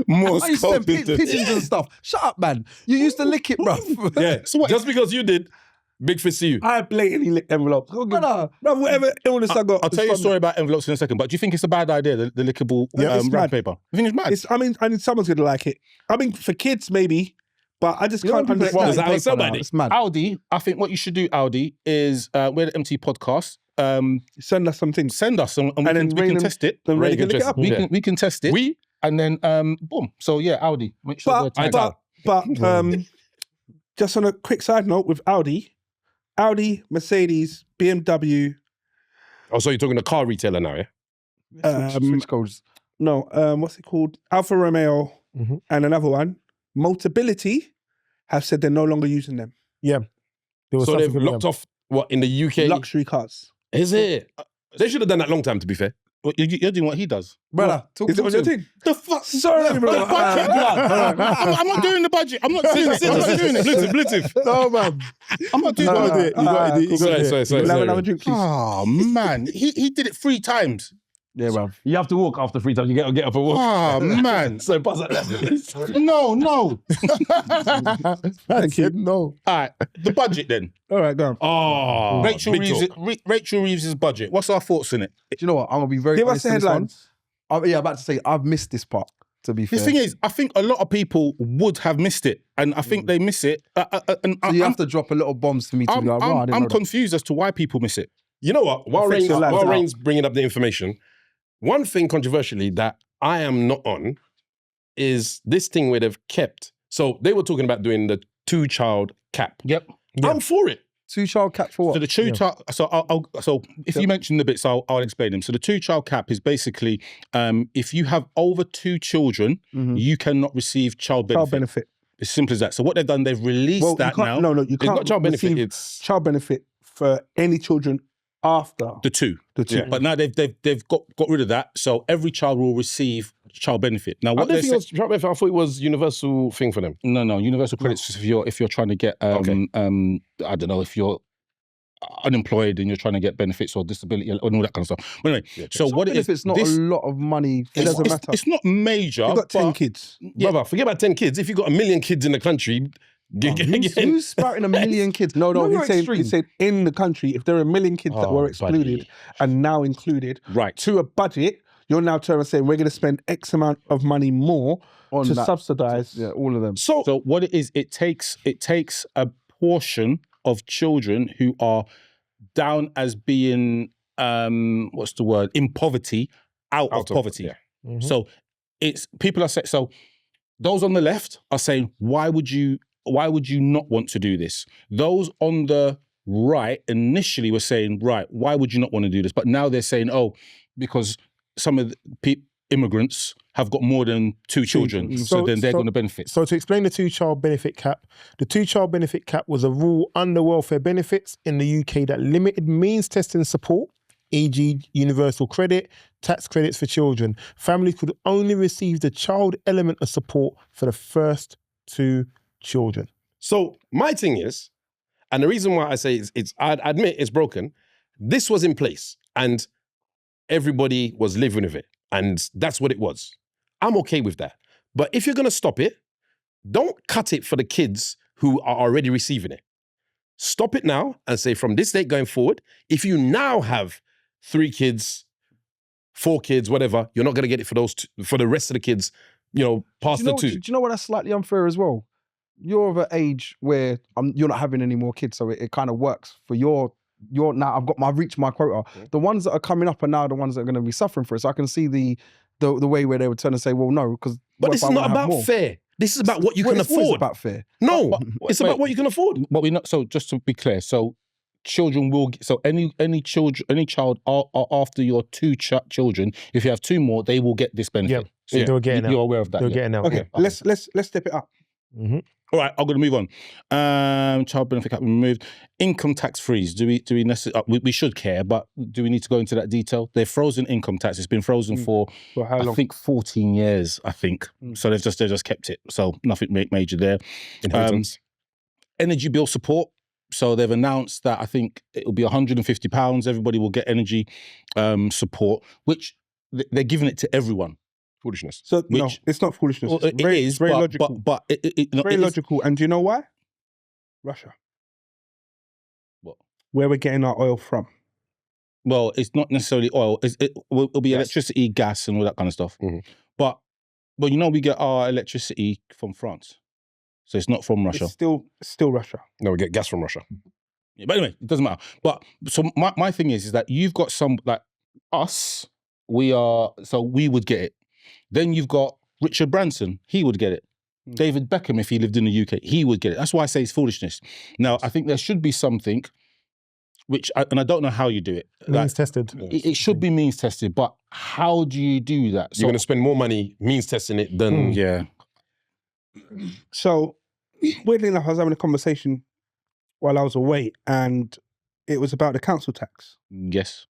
More I used to send pigeons and stuff. Shut up, man. You used to lick it, bro. Yeah. So what? Just because you did, big fist to you. I blatantly lick envelopes. Bro, whatever illness I got. I'll tell you a story about envelopes in a second, but do you think it's a bad idea, the lickable wrap paper? You think it's mad? I mean, someone's going to like it. I mean, for kids, maybe, but I just can't understand. Well, is that how it's mad? It's mad. Aldi, I think what you should do, Aldi, is we're the MT podcast. Send us some things. Send us, and we can test it. Then Ray can lick it up. We can test it. And then, boom. So yeah, Aldi, make sure But just on a quick side note with Audi, Mercedes, BMW. Oh, so you're talking to car retailer now, yeah? Switch codes. No, what's it called? Alfa Romeo and another one. Motability have said they're no longer using them. Yeah. So they've locked off, what, in the UK? Luxury cars. Is it? They should have done that long time, to be fair. Well, you're doing what he does. Brother, is it on your thing? The fuck? Sorry, bro. I'm not doing the budget. I'm not doing it. I'm not doing it. Bluetooth. No, man. I'm not doing it. You got it. Sorry. Have a drink, please. Oh, man. He did it 3 times. Yeah, bro. You have to walk after 3 times. You get up and walk. Oh, man. So buzz at that. No. Thank you. No. All right. The budget then. All right, go on. Oh, Rachel Reeves' budget. What's our thoughts in it? Do you know what? I'm going to be very Give us honest the in this one. headlines. I'm about to say, I've missed this part, to be fair. The thing is, I think a lot of people would have missed it. And I think they miss it. And so you have to drop a little bombs for me to be like, I'm confused as to why people miss it. You know what? While Rain's bringing up the information, one thing controversially that I am not on is this thing where they've kept. So they were talking about doing the 2-child cap. Yep. I'm for it. 2-child cap for what? So the 2-child. So if you mention the bits, I'll explain them. So the 2-child cap is basically if you have over 2 children, you cannot receive child benefit. As simple as that. So what they've done, they've released that now. No, you can't. Not child benefit. It's child benefit for any children after the 2. Yeah. But now they've got rid of that. So every child will receive child benefit. Now what I thought it was universal thing for them. No, universal credits if you're trying to get I don't know if you're unemployed and you're trying to get benefits or disability and all that kind of stuff. But anyway, so what it is, if it's not a lot of money, it doesn't matter. It's not major. You've got 10 kids. Brother, forget about 10 kids. If you've got 1 million kids in the country, who's spouting 1 million kids? No, he said in the country, if there are 1 million kids that were excluded and now included to a budget, you're now turning and saying we're going to spend X amount of money more to subsidise all of them. So what it is, it takes a portion of children who are down as being in poverty out of poverty. Yeah. So it's people are saying, so those on the left are saying, why would you not want to do this? Those on the right initially were saying, right, why would you not want to do this? But now they're saying, because some of the immigrants have got more than 2 children, so then they're going to benefit. So to explain the 2-child benefit cap, the 2-child benefit cap was a rule under welfare benefits in the UK that limited means testing support, e.g. universal credit, tax credits for children. Families could only receive the child element of support for the first 2 children. So my thing is, and the reason why I say I admit it's broken, this was in place and everybody was living with it. And that's what it was. I'm okay with that. But if you're going to stop it, don't cut it for the kids who are already receiving it. Stop it now and say from this date going forward, if you now have 3 kids, 4 kids, whatever, you're not going to get it for for the rest of the kids, past the 2. Do you know what? That's slightly unfair as well. You're of an age where you're not having any more kids, so it kind of works for your now. I've reached my quota. Yeah. The ones that are coming up are now the ones that are going to be suffering for it. So I can see the way where they would turn and say, well, no, because but this is not about fair. This is about what you can afford. It's about fair. No, it's about what you can afford. But we're not. So just to be clear, so children will. So any child after your 2 children, if you have 2 more, they will get this benefit. Yeah, so they're getting. You're aware of that. They're getting out. Okay, let's step it up. Mm-hmm. All right, I'm going to move on. Child benefit cap removed. Income tax freeze. Do we necessarily? We should care, but do we need to go into that detail? They've frozen income tax. It's been frozen for how long? I think 14 years. I think so. They've just kept it. So nothing major there. Energy bill support. So they've announced that I think it will be £150. Everybody will get energy support, which they're giving it to everyone. Foolishness. So no, it's not foolishness. Well, it's very logical. But very logical. And do you know why? Russia. What? Where we're getting our oil from. Well, it's not necessarily oil. It'll be electricity, gas, and all that kind of stuff. Mm-hmm. But we get our electricity from France, so it's not from Russia. It's still Russia. No, we get gas from Russia. Yeah, but anyway, it doesn't matter. But so my thing is that you've got some like us. We would get it. Then you've got Richard Branson. He would get it. David Beckham, if he lived in the UK, he would get it. That's why I say it's foolishness. Now, I think there should be something and I don't know how you do it. Means tested. It should be means tested, but how do you do that? You're going to spend more money means testing it than... Yeah. So, weirdly enough, I was having a conversation while I was away, and it was about the council tax. Yes.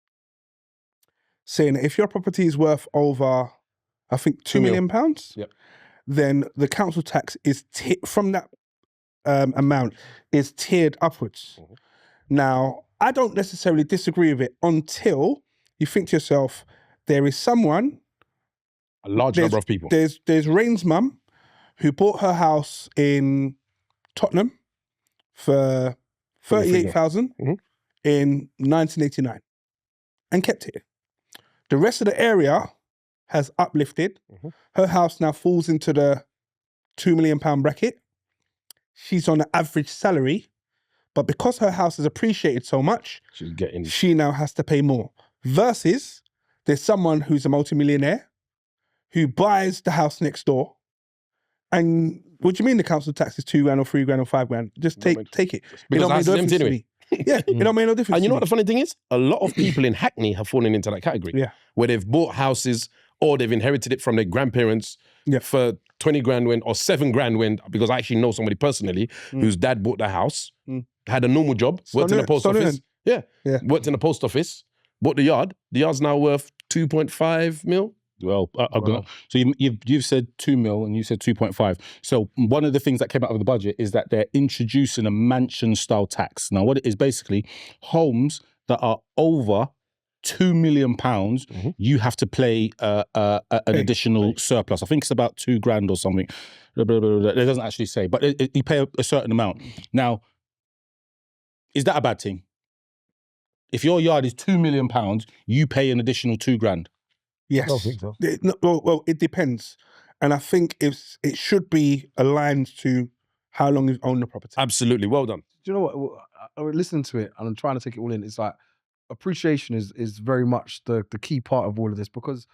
Saying that if your property is worth over, I think, £2 million, then the council tax is from that amount is tiered upwards. Mm-hmm. Now, I don't necessarily disagree with it until you think to yourself, there is someone, a large number of people. There's Rain's mum who bought her house in Tottenham for 38,000 in 1989 and kept it. The rest of the area has uplifted. Mm-hmm. Her house now falls into the £2 million bracket. She's on an average salary, but because her house has appreciated so much, she now has to pay more. Versus, there's someone who's a multimillionaire who buys the house next door, and what do you mean the council tax is $2 grand or $3 grand or $5 grand? Just take it. Because that's empty anyway. Yeah, it don't make no difference. And you know what the funny thing is? A lot of people in Hackney have fallen into that category. Yeah. Where they've bought houses or they've inherited it from their grandparents for 20 grand wind or 7 grand wind, because I actually know somebody personally whose dad bought the house, had a normal job, worked in the post office. Yeah. Worked in the post office, bought the yard. The yard's now worth 2.5 mil. Well, so you've said 2 mil and you said 2.5. So one of the things that came out of the budget is that they're introducing a mansion-style tax. Now, what it is basically, homes that are over £2 million, you have to pay an additional surplus. I think it's about £2,000 or something. It doesn't actually say, but you pay a certain amount. Now, is that a bad thing? If your yard is £2 million, you pay an additional £2,000. Yes. I don't think so. Well, it depends. And I think it should be aligned to how long you've owned the property. Absolutely. Well done. Do you know what? I was listening to it and I'm trying to take it all in. It's like appreciation is very much the key part of all of this, because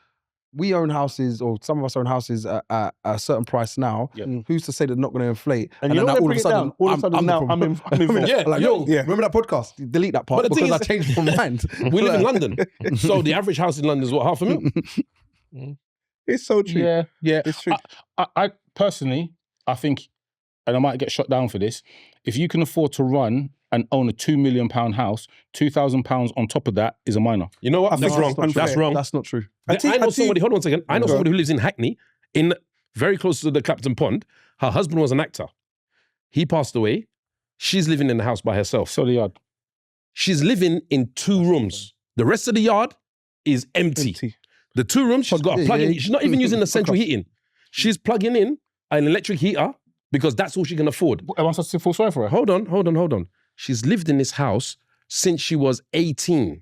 we own houses, or some of us own houses at a certain price now. Yep. Who's to say they're not going to inflate? And you're then all of a sudden, I'm involved. Yeah, Like, yo, remember that podcast? Delete that part, But the because thing I is- changed my mind. we live in London. So the average house in London is what, $500,000? It's so true. Yeah. It's true. I personally, I think, and I might get shot down for this, if you can afford to run and own a £2 million house, £2,000 on top of that is a minor. You know what? I think That's wrong. unfair. That's wrong. That's not true. I know somebody, hold on a second. I know Go on. somebody who lives in Hackney, very close to the Clapton Pond. Her husband was an actor. He passed away. She's living in the house by herself. So the yard. She's living in 2 rooms. The rest of the yard is empty. The 2 rooms, she's got a plug-in. She's not even using the central heating. She's plugging in an electric heater because that's all she can afford. Am I supposed to feel sorry for her? Hold on. She's lived in this house since she was 18.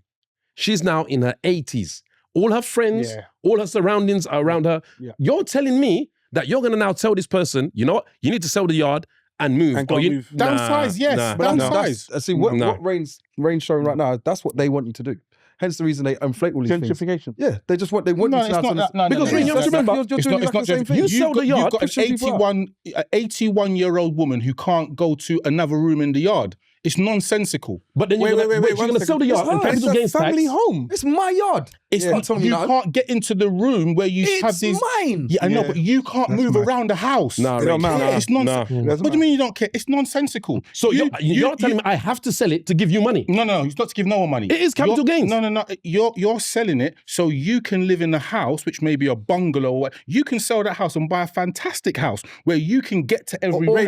She's now in her 80s. All her friends, all her surroundings are around her. Yeah. You're telling me that you're going to now tell this person, you know what, you need to sell the yard and move. And go move. Downsize, yes. Downsize. See, what Rain's showing right now, that's what they want you to do. Hence the reason they inflate all these things. Gentrification. Yeah, they want you to now Because Rain, you have to remember, you're doing exactly the same thing. You sell the yard. You've got an 81-year-old woman who can't go to another room in the yard. It's nonsensical. But then you're going to sell the yard and capital gains tax. Family home. It's my yard. It's not, you can't get into the room where you have these. It's mine. Yeah, I know, but you can't move around the house. Nah, It don't Ray, matter. nah, It's nonsense. nah. What do you mean you don't care? It's nonsensical. So you're telling me I have to sell it to give you money? No, it's not to give no one money. It is capital gains. No. You're selling it so you can live in a house, which may be a bungalow. Or what. You can sell that house and buy a fantastic house where you can get to every range.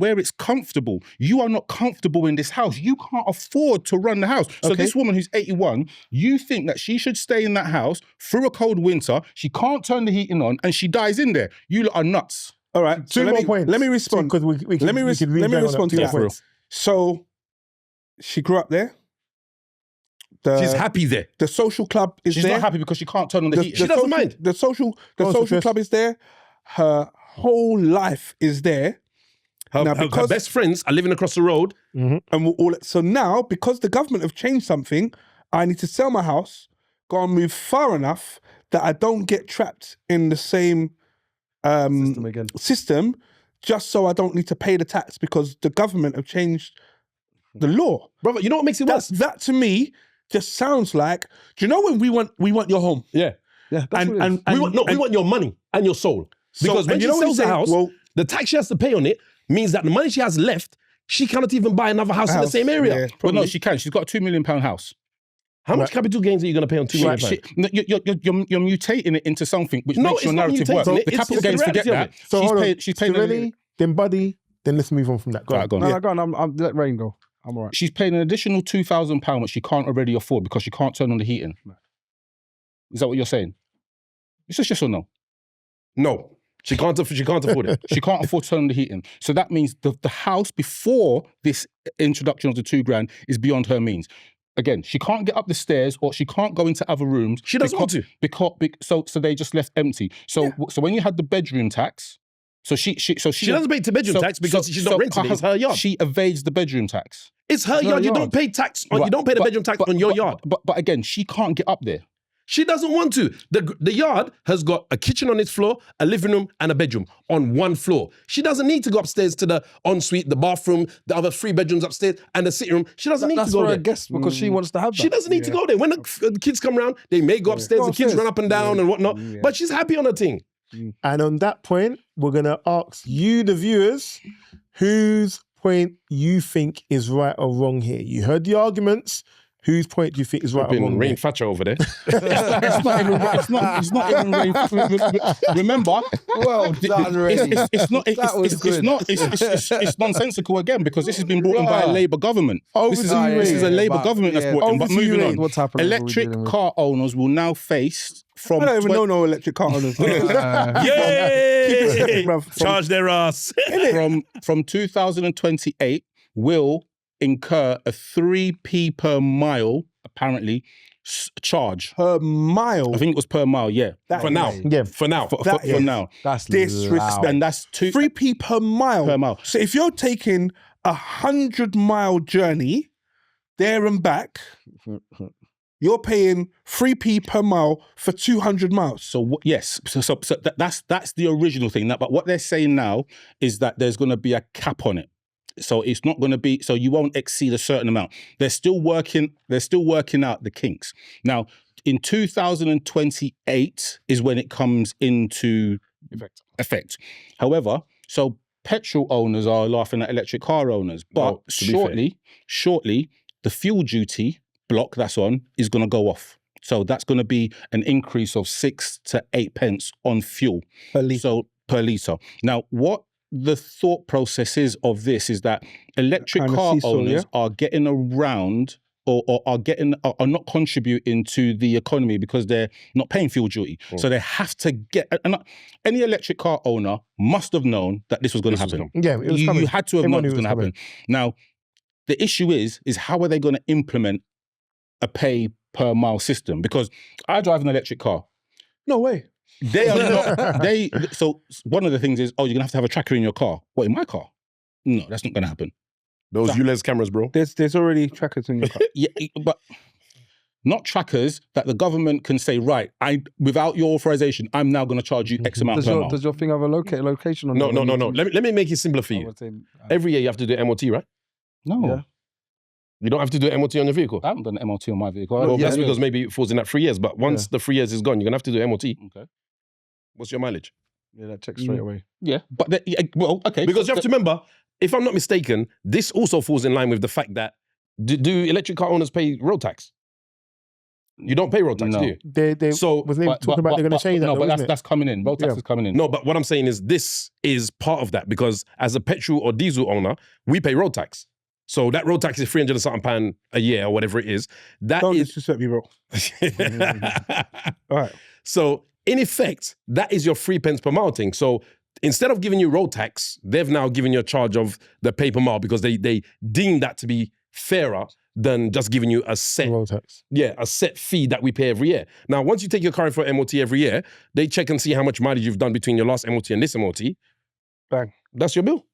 Where it's comfortable. You are not comfortable in this house. You can't afford to run the house. So this woman who's 81, you think that she should stay in that house through a cold winter. She can't turn the heating on and she dies in there. You lot are nuts. All right. So 2 more points. Let me respond. Because Let me respond to that. So she grew up there. She's happy there. The social club is She's there. not happy because she can't turn on the heat. She doesn't mind. The social club is there. Her whole life is there. Her best friends are living across the road. And so now, because the government have changed something, I need to sell my house, go and move far enough that I don't get trapped in the same system, just so I don't need to pay the tax because the government have changed the law. Brother, you know what makes it worse? That to me just sounds like, do you know when we want your home? Yeah. Yeah, that's what it is. We want your money and your soul. Because when she sells the house, the tax she has to pay on it means that the money she has left, she cannot even buy another house in the same area. Yeah, But no, she can. She's got a £2 million house. How much capital gains are you going to pay on £2 million? You're mutating it into something which No, makes your it's not narrative work. mutating it. The It's capital the gains, forget reality of that. it. So hold on. She's paying Sirelli, then Buddy, then let's move on from that. Go on. Go on. No, go on. I'm let Rain go. I'm all right. She's paying an additional £2,000 which she can't already afford because she can't turn on the heating. Is that what you're saying? It's just yes or no? No. She can't afford it. She can't afford to turn on the heating. So that means the house before this introduction of the £2,000 is beyond her means. Again, she can't get up the stairs or she can't go into other rooms. She doesn't want to. So they just left empty. So when you had the bedroom tax, she doesn't pay the bedroom tax because she's not renting it. It's her yard. She evades the bedroom tax. It's her yard. You don't pay tax on. You don't pay the bedroom tax on your yard. But again, she can't get up there. She doesn't want to. The yard has got a kitchen on its floor, a living room, and a bedroom on one floor. She doesn't need to go upstairs to the ensuite, the bathroom, the other 3 bedrooms upstairs, and the sitting room. She doesn't need to go there. That's for a guest because she wants to have that. She doesn't need to go there. When the kids come around, they may go upstairs. The kids run up and down and whatnot. But she's happy on her thing. And on that point, we're going to ask you, the viewers, whose point you think is right or wrong here. You heard the arguments. Whose point do you think is right or wrong? Rain Thatcher over there. It's not even Rain. Remember, Well done, Ray. It's nonsensical again because this has been brought in by a Labour government. This is a Labour government that's brought in. But moving on, what's happening? electric car owners will now face from. I don't even know no electric car owners. Yay! Charge their ass. From 2028 will incur a 3p per mile, apparently, charge. Per mile? I think it was per mile, yeah. For now. Yeah. For now. For now. That's disrespect. And that's 3p per mile. Per mile. So if you're taking 100-mile journey there and back, you're paying 3p per mile for 200 miles. So yes, so that's the original thing. But what they're saying now is that there's going to be a cap on it. So it's not going to be, so you won't exceed a certain amount. They're still working out the kinks. Now, in 2028 is when it comes into effect. However, so petrol owners are laughing at electric car owners, but shortly, the fuel duty block that's on is going to go off. So that's going to be an increase of 6 to 8 pence on fuel. Per litre. Now, what the thought process is of this is that electric car owners are getting around or are not contributing to the economy because they're not paying fuel duty. So they have to get, and any electric car owner must have known that this was going to happen. Yeah, it was coming. You had to have known it was going to happen. Now, the issue is how are they going to implement a pay per mile system? Because I drive an electric car. No way. They are not. So one of the things is, you're gonna have to have a tracker in your car. What, in my car? No, that's not gonna happen. Those ULEZ cameras, bro. There's already trackers in your car. Yeah, but not trackers that the government can say, right, without your authorization, I'm now gonna charge you X amount per mile. Does your thing have a location on it? No. Let me make it simpler for you. Every year you have to do MOT, right? No. Yeah. You don't have to do MOT on your vehicle. I haven't done an MOT on my vehicle. Well, that's because maybe it falls in that 3 years. But once the 3 years is gone, you're gonna have to do MOT. Okay. What's your mileage? Yeah, that checks straight away. Yeah, but okay. Because you have to remember, if I'm not mistaken, this also falls in line with the fact that do electric car owners pay road tax? You don't pay road tax, do you? They wasn't even talking about they're going to change that. No, though, but that's coming in. Road tax is coming in. No, but what I'm saying is this is part of that because as a petrol or diesel owner, we pay road tax. So that road tax is £300 and something a year or whatever it is. Don't disrespect me, bro. All right. So in effect, that is your 3 pence per mile thing. So instead of giving you road tax, they've now given you a charge of the pay per mile because they deem that to be fairer than just giving you a set road tax. Yeah, a set fee that we pay every year. Now, once you take your car in for MOT every year, they check and see how much mileage you've done between your last MOT and this MOT. Bang. That's your bill.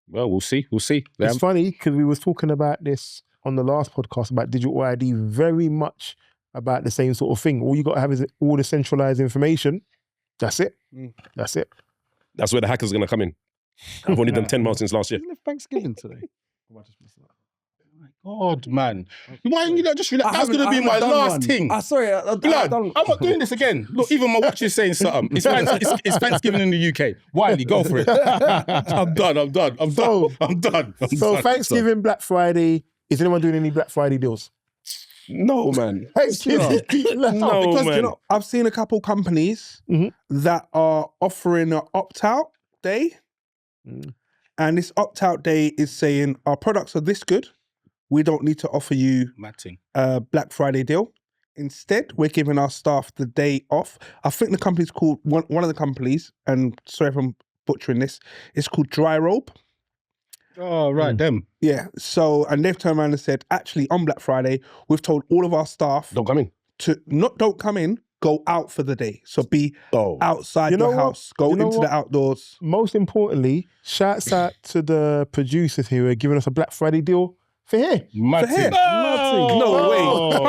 Well, we'll see. It's funny because we was talking about this on the last podcast about digital ID, very much about the same sort of thing. All you got to have is all the centralized information. That's it. That's it. That's where the hackers are going to come in. I've only done 10 miles since last year. Isn't it Thanksgiving today? God, man. Why don't you not just relax? That's going to be my last thing. Sorry, Blood, I'm not doing this again. Look, even my watch is saying something. It's Thanksgiving in the UK. Wiley, go for it. I'm done. So Thanksgiving, Black Friday. Is anyone doing any Black Friday deals? No, man. Thanksgiving. No, man. You know, I've seen a couple companies that are offering an opt-out day. And this opt-out day is saying, our products are this good. We don't need to offer you a Black Friday deal. Instead, we're giving our staff the day off. I think the company's called, one of the companies, and sorry if I'm butchering this, it's called Dry Robe. Oh, right, them. Yeah, so, and they've turned around and said, actually, on Black Friday, we've told all of our staff... Don't come in. Don't come in, go out for the day. So be outside your house, go into the outdoors. Most importantly, shouts out to the producers here who are giving us a Black Friday deal. For here. Matty. No way.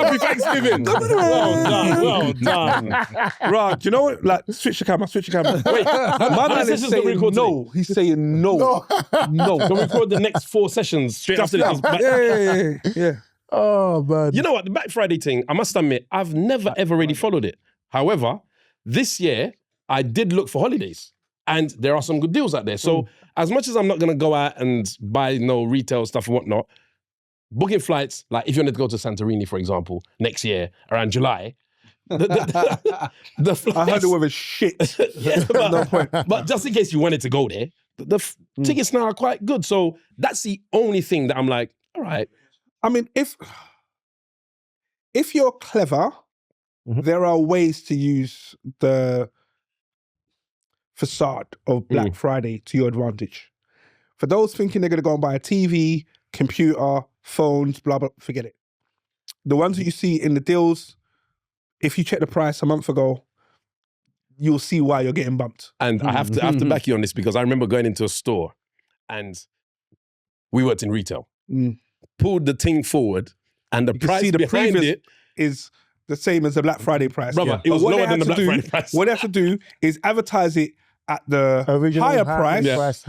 Happy Thanksgiving. Well done. Right, do you know what? Like, switch the camera. Wait, my man is saying no. He's saying no. No. Can we record the next 4 sessions straight after this? Yeah. Oh, man. You know what? The Black Friday thing, I must admit, I've never ever really followed it. However, this year, I did look for holidays. And there are some good deals out there. So as much as I'm not going to go out and buy no retail stuff and whatnot, booking flights, like if you wanted to go to Santorini, for example, next year, around July, the flights... I heard the weather shit. Yeah, but just in case you wanted to go there, the tickets now are quite good. So that's the only thing that I'm like, all right. I mean, if you're clever, there are ways to use the facade of Black Friday to your advantage. For those thinking they're going to go and buy a TV, computer, phones, blah, blah, forget it. The ones that you see in the deals, if you check the price a month ago, you'll see why you're getting bumped. And I have to back you on this because I remember going into a store and we worked in retail. Pulled the thing forward and the price behind it is the same as the Black Friday price. Brother, it was lower than the Black Friday price. What they have to do is advertise it at the higher price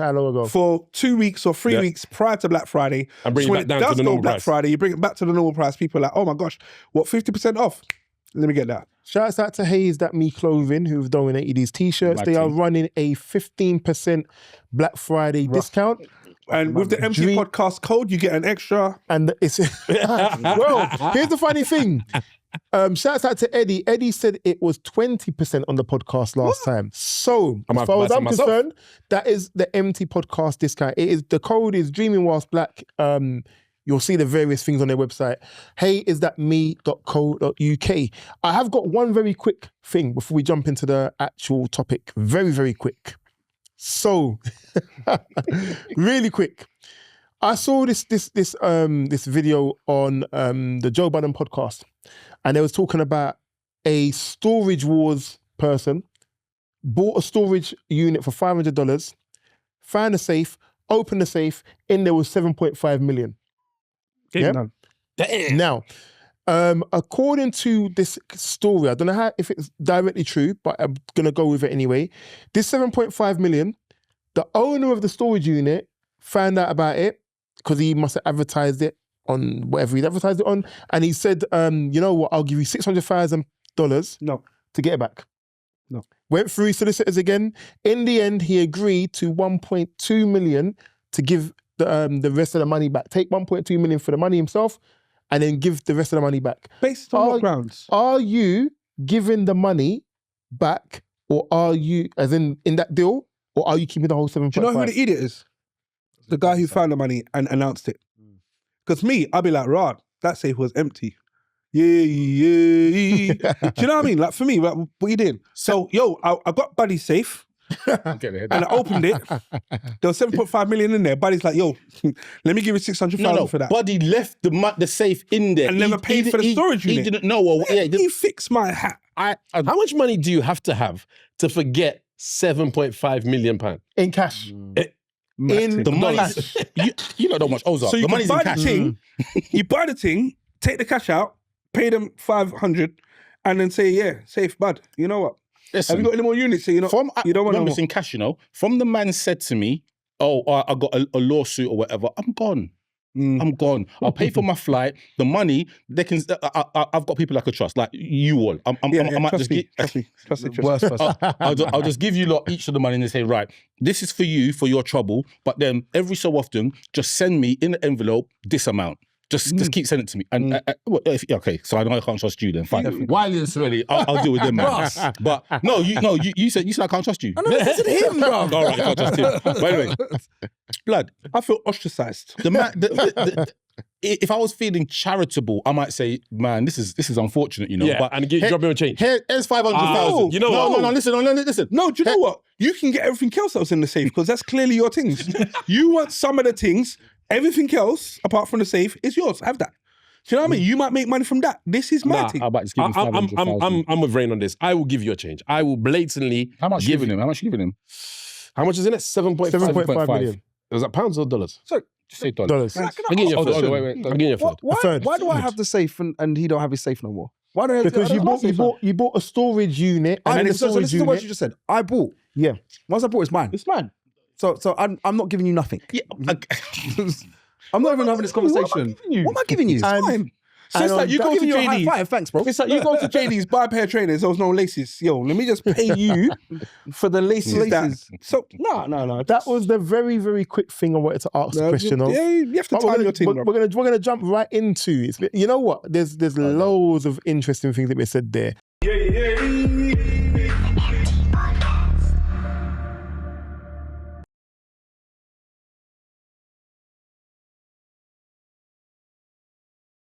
for 2 weeks or 3 weeks prior to Black Friday. And bring it back down to the normal Black price. Friday, you bring it back to the normal price. People are like, oh my gosh, what, 50% off? Let me get that. Shouts out to Hayes That Me Clothing, who've donated these t-shirts. They are running a 15% Black Friday discount. And with the eMpTy podcast code, you get an extra. And it's well, here's the funny thing. Shouts out to Eddie. Eddie said it was 20% on the podcast last time. So, as far as I'm concerned, that is the eMpTy podcast discount. The code is Dreaming Whilst Black. You'll see the various things on their website. heyisthatme.co.uk. I have got one very quick thing before we jump into the actual topic. Very, very quick. So, really quick. I saw this video on the Joe Budden podcast, and they was talking about a Storage Wars person bought a storage unit for $500, found a safe, opened the safe, in there was 7.5 million. Yeah. Now, according to this story, I don't know if it's directly true, but I'm gonna go with it anyway. This 7.5 million, the owner of the storage unit found out about it because he must have advertised it on whatever he'd advertised it on, and he said, you know what, I'll give you $600,000 to get it back. No. Went through his solicitors again. In the end, he agreed to 1.2 million to give the rest of the money back. Take 1.2 million for the money himself and then give the rest of the money back. Based on what grounds? Are you giving the money back, or are you, as in that deal, or are you keeping the whole 7.5? Do you know who the idiot is? The guy who found the money and announced it. Because me, I'd be like, Rod, that safe was empty. Yeah. Do you know what I mean? Like for me, like, what you did? So, yo, I got Buddy's safe. And I opened it. There was 7.5 million in there. Buddy's like, yo, let me give you 600,000 for that. Buddy left the safe in there and never paid for the storage unit. He didn't know. He fixed my hat. How much money do you have to forget £7.5 million in cash? In the money, you don't know much. Ozark. So you the money's buy in cash. The thing, you buy the thing, take the cash out, pay them 500, and then say, yeah, safe, bud. You know what? Listen, have you got any more units? So you don't want to in cash, you know. From the man said to me, oh, I got a lawsuit or whatever, I'm gone. I'm gone. I'll pay for my flight. The money, they can. I've got people I could trust, like you all. I might just trust me. Worst person. I'll just give you lot each of the money and they say, right, this is for you for your trouble. But then every so often, just send me in the envelope this amount. Just keep sending it to me. And okay, so I know I can't trust you then. Fine. Wiley and Sirelli, I'll deal with them, man. But no, you said I can't trust you. I know this is him, bro. All right, I can't trust him. But anyway, blood. I feel ostracized. If I was feeling charitable, I might say, man, this is unfortunate, you know. Yeah, but, and drop me a change. Here's 500,000. You know what? No, listen. No, do you know what? You can get everything else that was in the safe because that's clearly your things. You want some of the things. Everything else, apart from the safe, is yours. Have that. Do you know what I mean? You might make money from that. This is my thing. I'm with Rain on this. I will give you a change. I will blatantly How much giving him? How much you giving him? How much is in it? 7.5 million. Was that pounds or dollars? So, just say dollars. I'm getting your third. Wait. I'm getting your third. Why do I have the safe and he don't have his safe no more? Why don't because you bought a storage unit and this is the word you just said. I bought. Yeah. Once I bought, it's mine. It's mine. So I'm not giving you nothing. Yeah. I'm not even having this conversation. What am I giving you? It's mine. So it's like you go to JD's. High five, thanks, bro. It's like you go to JD's, buy a pair of trainers, there was no laces. Yo, let me just pay you for the laces. So, no. That was the very, very quick thing I wanted to ask the question of. Yeah, you have to time your team. We're gonna jump right into it. You know what? There's loads of interesting things that we said there.